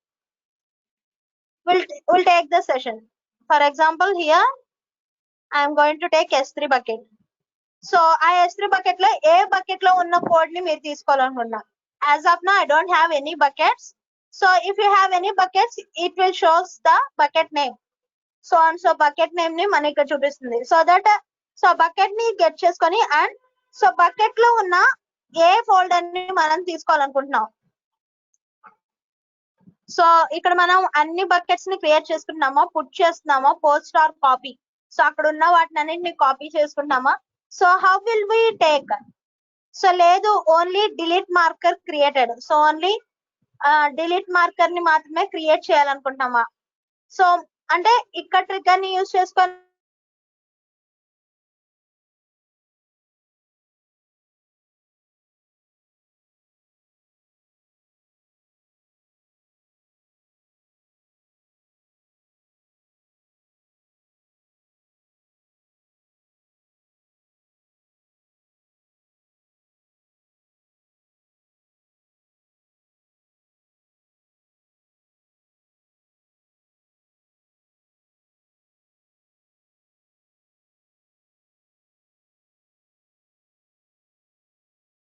we'll take the session. For example, here I am going to take S3 bucket. So ఆ S3 bucket లో ఏ బకెట్ లో ఉన్న కోడ్ ని మీరు తీసుకోవాలనుకున్నా. As of now I don't have any buckets. So if you have any buckets, it will shows the bucket name. So and so bucket name ని మనకి ఇక్కడ చూపిస్తుంది. So that సో బకెట్ ని get చేసుకొని, and so bucket లో ఉన్న ఏ folder ని మనం తీసుకోవాలనుకుంటున్నాం. సో ఇక్కడ మనం అన్ని బకెట్స్ ని క్రియేట్ చేసుకుంటున్నామా, పుట్ చేస్తున్నామా, పోస్ట్ ఆర్ కాపీ. సో అక్కడ ఉన్న వాటిని అన్నింటిని కాపీ చేసుకుంటామా. So how will we take, so లేదు only delete marker created, so only delete marker ని మాత్రమే క్రియేట్ చేయాలనుకుంటామా. సో అంటే ఇక్కడ ట్రిగ్గర్ ని యూజ్ చేసుకొని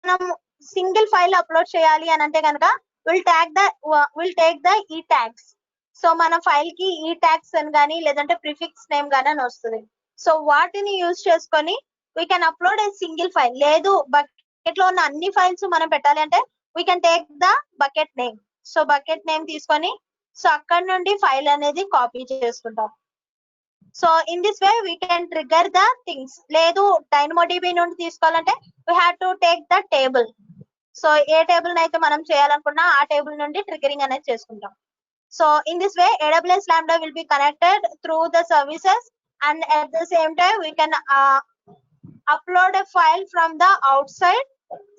మనం సింగిల్ ఫైల్ అప్లోడ్ చేయాలి అని అంటే కనుక విల్ టేక్ ద ఈ ట్యాగ్స్. సో మన ఫైల్ కి ఈ ట్యాగ్స్ అని కానీ లేదంటే ప్రిఫిక్స్ నేమ్ కానీ అని వస్తుంది. సో వాటిని యూజ్ చేసుకొని we can upload a single file. లేదు బకెట్ లో ఉన్న అన్ని ఫైల్స్ మనం పెట్టాలి అంటే we can take the bucket name. So bucket name తీసుకొని సో అక్కడ నుండి ఫైల్ అనేది కాపీ చేసుకుంటాం. So in this way we can trigger the things. లేదు DynamoDB నుండి తీసుకోవాలంటే we have to take the table. So A table అయితే మనం చేయాలనుకున్నా ఆ టేబుల్ నుండి ట్రిగ్గరింగ్ అనేది చేసుకుంటాం. So in this way AWS Lambda will be connected through the services, and at the same time we can upload a file from the outside.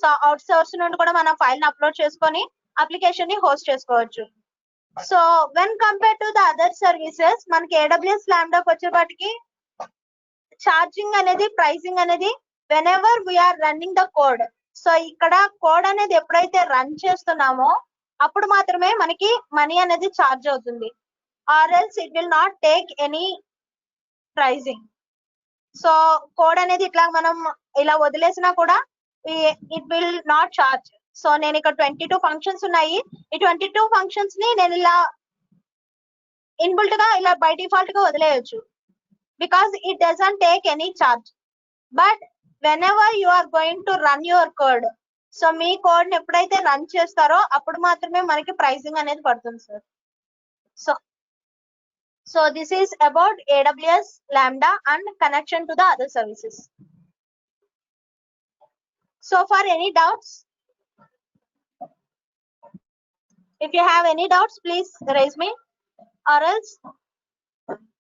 So out source నుండి కూడా మనం ఫైల్ ని upload చేసుకొని application ని host చేసుకోవచ్చు. So when compare to the other services మనకి AWS లాంబ్డాకి వచ్చేపాటికి ఛార్జింగ్ అనేది ప్రైసింగ్ అనేది whenever we're running the code. So ఇక్కడ కోడ్ అనేది ఎప్పుడైతే రన్ చేస్తున్నామో అప్పుడు మాత్రమే మనకి మనీ అనేది ఛార్జ్ అవుతుంది. Or else it will not take any pricing. So code అనేది ఇట్లా మనం ఇలా వదిలేసినా కూడా it will not charge. So నేను ఇక్కడ 22 ఫంక్షన్స్ ఉన్నాయి. ఈ 22 ఫంక్షన్స్ ని నేను ఇలా ఇన్బుల్ట్ గా ఇలా బై డిఫాల్ట్ గా వదిలేయచ్చు because it doesn't take any charge. But whenever you are going to run your code, so మీ కోడ్ ని ఎప్పుడైతే రన్ చేస్తారో అప్పుడు మాత్రమే మనకి ప్రైసింగ్ అనేది పడుతుంది sir. So this is about AWS Lambda and connection to the other services. So for any doubts, if you have any doubts, please raise me, or else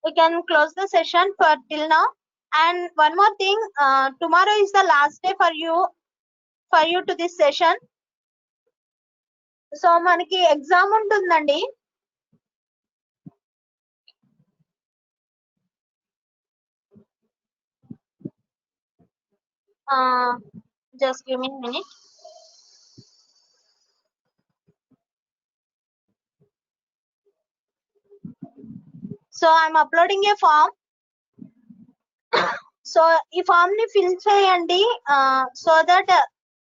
we can close the session for till now. And one more thing, tomorrow is the last day for you to this session. So మనకి exam ఉంటుందండి. Just give me a minute. So I'm uploading a form. So ఈ form ని fill చేయండి. So that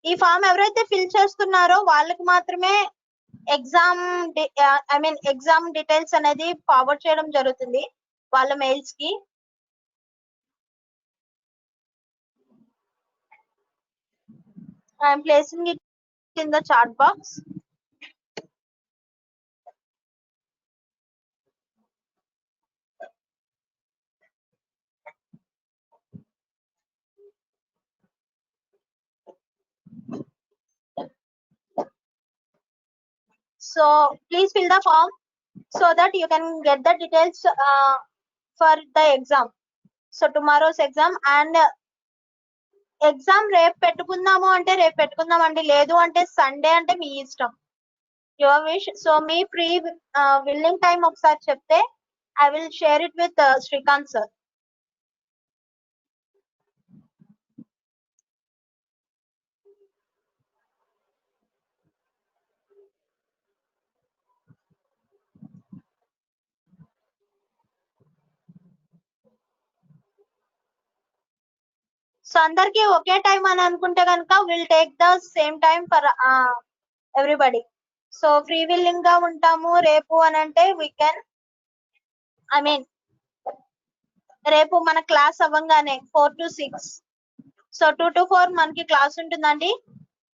ఈ form ఎవరైతే fill చేస్తున్నారో వాళ్ళకి మాత్రమే ఎగ్జామ్ డీటెయిల్స్ అనేది ఫార్వర్డ్ చేయడం జరుగుతుంది వాళ్ళ మెయిల్స్ కి. I'm placing it in the chat box. So please fill the form so that you can get the details for the exam. So tomorrow's exam, and exam రేపు పెట్టుకుందాము అంటే రేపు పెట్టుకుందామండి, లేదు అంటే సండే అంటే మీ ఇష్టం, యువర్ విష్. సో మీ ఫ్రీ విల్లింగ్ టైం ఒకసారి చెప్తే I will share it with Srikanth sir. So అందరికి ఒకే టైం అని అనుకుంటే కనుక will take the same time for everybody. So free willing గా ఉంటాము రేపు అని అంటే వీ కెన్, రేపు మన క్లాస్ అవ్వంగానే 4 to 6, సో 2 to 4 మనకి క్లాస్ ఉంటుందండి.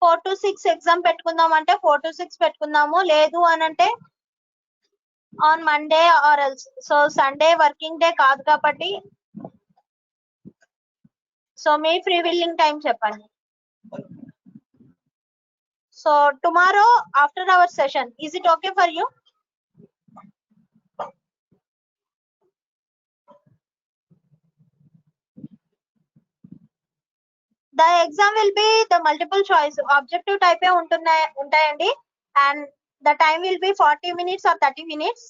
4 to 6 ఎగ్జామ్ పెట్టుకుందాం అంటే 4 to 6 పెట్టుకుందాము, లేదు అని అంటే on Monday or else. So Sunday working day కాదు కాబట్టి సో మీ ఫ్రీ విల్లింగ్ టైం చెప్పండి. So tomorrow after our session, is it okay for you? The exam will be the multiple choice, objective type ఉంటాయండి. And the time will be 40 minutes or 30 minutes.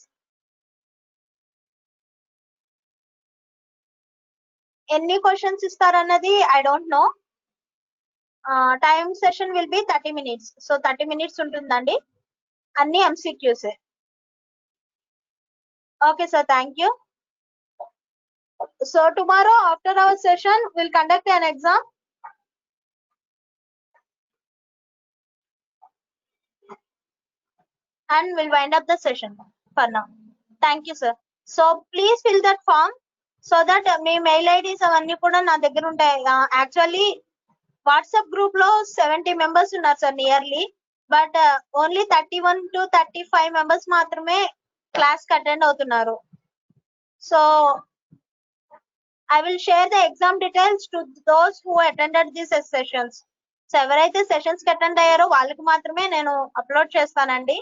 ఎన్ని questions ఇస్తారన్నది I don't know. Time session will be 30 minutes. So 30 minutes ఉంటుందండి, అన్ని MCQs. Okay sir, thank you. So tomorrow after our session will conduct an exam. And we'll wind up the session for now. Thank you, sir. So please fill that form so that me mail IDs అవన్నీ కూడా నా దగ్గర ఉంటాయి. Actually WhatsApp group లో 70 members ఉన్నారు sir nearly, but only 31 to 35 members మాత్రమే class కి attend అవుతున్నారు. So I will share the exam details to those who attended this sessions. So ఎవరైతే సెషన్స్ కి అటెండ్ అయ్యారో వాళ్ళకి మాత్రమే నేను అప్లోడ్ చేస్తానండి.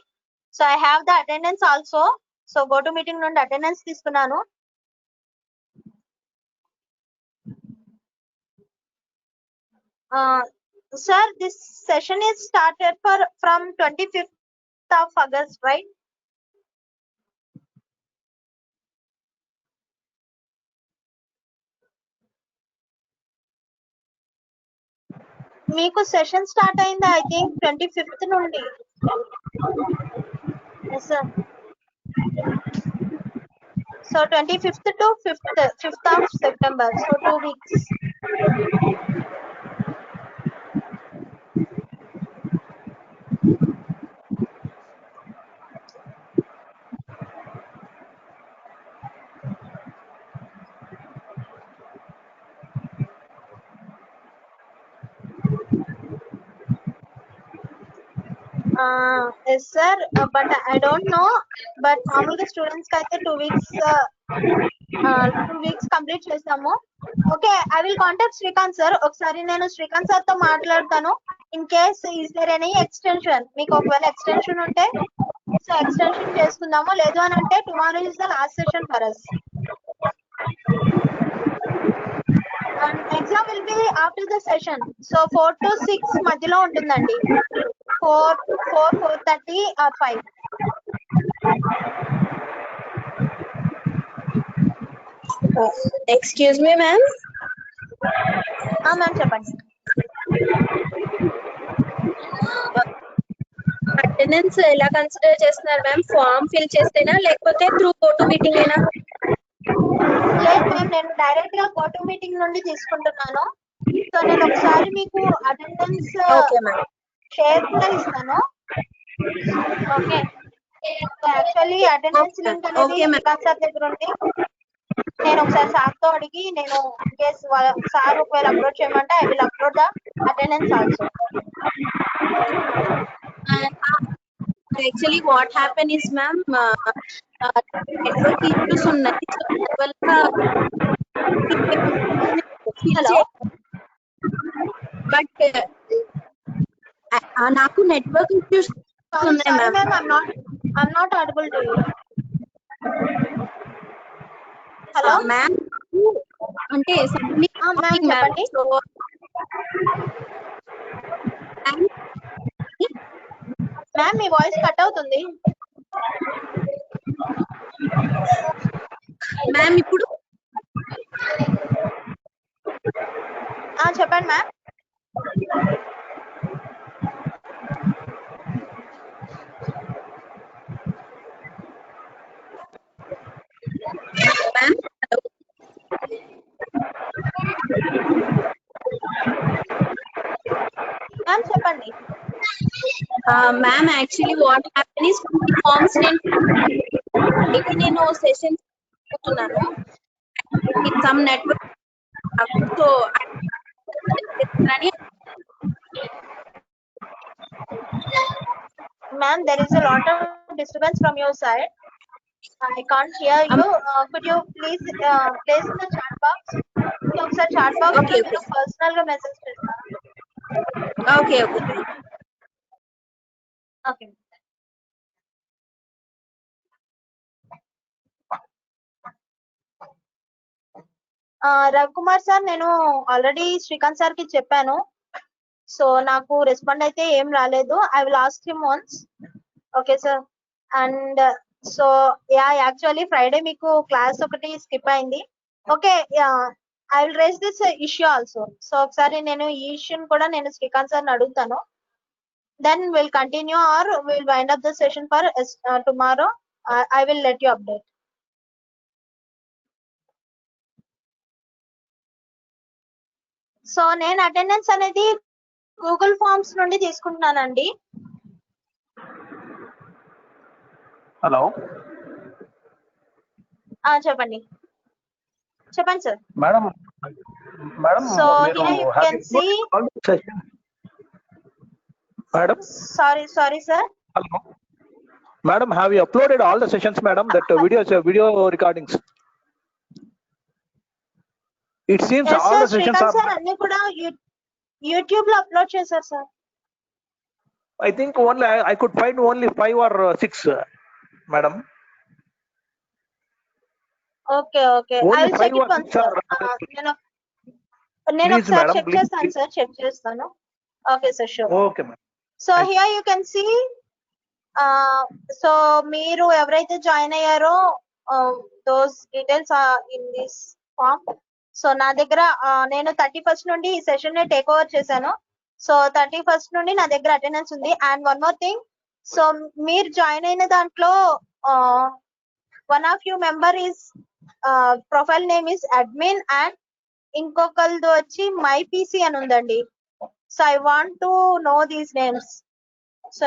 So I have the attendance also. So go to meeting నుండి అటెండెన్స్ తీసుకున్నాను. Sir, this session is started from 25th of August, right? మీకు సెషన్ స్టార్ట్ అయింది ఐ థింక్ 25th నుండి. Yes, sir. So 25th to 5th of September. So 2 weeks. Yes, sir. But I don't know. But మామూలుగా students కి అయితే 2 weeks complete చేసాము. Okay, I will contact Srikanth sir. ఒకసారి నేను Srikanth sir తో మాట్లాడతాను. In case is there any extension, మీకు ఒకవేళ ఎక్స్టెన్షన్ ఉంటే సో ఎక్స్టెన్షన్ చేసుకుందాము. లేదు అని అంటే tomorrow is the last session for us. And exam will be after the session. So 4 to 6 మధ్యలో ఉంటుందండి. 4:30 or 5. Excuse me, ma'am. Ma'am చెప్పండి. అటెండెన్స్ ఎలా కన్సిడర్ చేస్తున్నారు మ్యామ్? ఫామ్ ఫిల్ చేస్తేనా లేకపోతే త్రూ గోటు మీటింగ్ ఏనా? లేదు మ్యామ్, నేను డైరెక్ట్ గా గోటు మీటింగ్ నుండి తీసుకుంటున్నాను. సో నేను ఒకసారి మీకు అటెండెన్స్ ఓకే మ్యామ్. షేర్ కూడా ఇస్తాను. ఓకే, యాక్చువల్లీ అటెండెన్స్ లింక్ అనేది Okay, ma'am. శ్రీకాంత్ సార్ దగ్గర ఉంది. నేను ఒకసారి సార్ తో అడిగి, నేను కేస్ సార్ ఒకవేళ అప్లోడ్ చేయమంటే I will upload the attendance also. Actually, what happened is, ma'am, network issues ఉన్నాయి. So Hello? బట్ నాకు నెట్వర్క్ ఇష్యూస్ ఉన్నాయి Sorry ma'am. ma'am, I'm not audible to you. Hello? Ma'am అంటే submit ma'am, ma'am. చెప్పండి. So ma'am మీ voice cut అవుతుంది. Ma'am ఇప్పుడు చెప్పండి ma'am. Ma'am ma'am చెప్పండి. Ma'am actually what happen is forms నేను సెషన్ చెప్తున్నాను. Some network so Ma'am, there is a lot of disturbance from your side. I can't hear you. Could you please place in the chat box? ఒకసారి chat box లో Okay, మీరు personal గా message చేస్తారా? Okay okay okay. Ravikumar sir, నేను already Srikanth sir కి చెప్పాను. So నాకు respond అయితే ఏం రాలేదు. I will ask him once. Okay sir. And so actually Friday మీకు క్లాస్ ఒకటి స్కిప్ అయింది. Okay, I will raise this issue also. So ఒకసారి నేను ఈ ఇష్యూని కూడా నేను శ్రీకాంత్ సార్ని అడుగుతాను. Then will continue or will wind up the session for tomorrow. I will let you update. So నేను అటెండెన్స్ అనేది గూగుల్ ఫార్మ్స్ నుండి తీసుకుంటున్నానండి. హలో చెప్పండి చెప్పండి sir. Madam madam so here you can see. Madam sorry sir. hello madam, have you uploaded all the sessions madam, that video recordings? It seems Yes, all sir, the sessions Srikanth are, sir అన్ని కూడా YouTube లో upload చేశారు sir. I think only I could find only 5 or 6 madam. Okay okay, I Only will check 5 it or once 6 sir. are నేను నేను Please, ఒకసారి madam, check please, చేస్తాను please. Sir, check చేస్తాను. Okay sir, sure. Okay, ma'am. So Thank you. Here you can see, so మీరు ఎవరైతే join అయ్యారో those details in this form. So నా దగ్గర నేను 31st నుండి ఈ సెషన్ ని టేక్ ఓవర్ చేశాను. సో 31st నుండి నా దగ్గర అటెండెన్స్ ఉంది. And one more thing, so మీరు జాయిన్ అయిన దాంట్లో one of you member is profile name is admin and ఇంకొకరిది వచ్చి మై పీసీ అని ఉందండి. So I want to know these names. So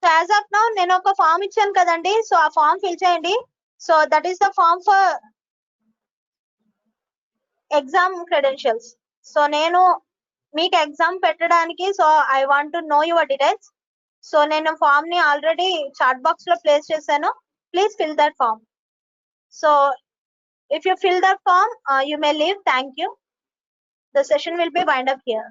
as of now నేను ఒక ఫామ్ ఇచ్చాను కదండి, సో ఆ ఫామ్ ఫిల్ చేయండి. So that is the form for exam credentials. So నేను మీకు ఎగ్జామ్ పెట్టడానికి, so I want to know your details. So నేను ఫామ్ ని ఆల్రెడీ చాట్ బాక్స్ లో ప్లేస్ చేశాను. Please fill that form. So if you fill that form you may leave. Thank you. The session will be wind up here.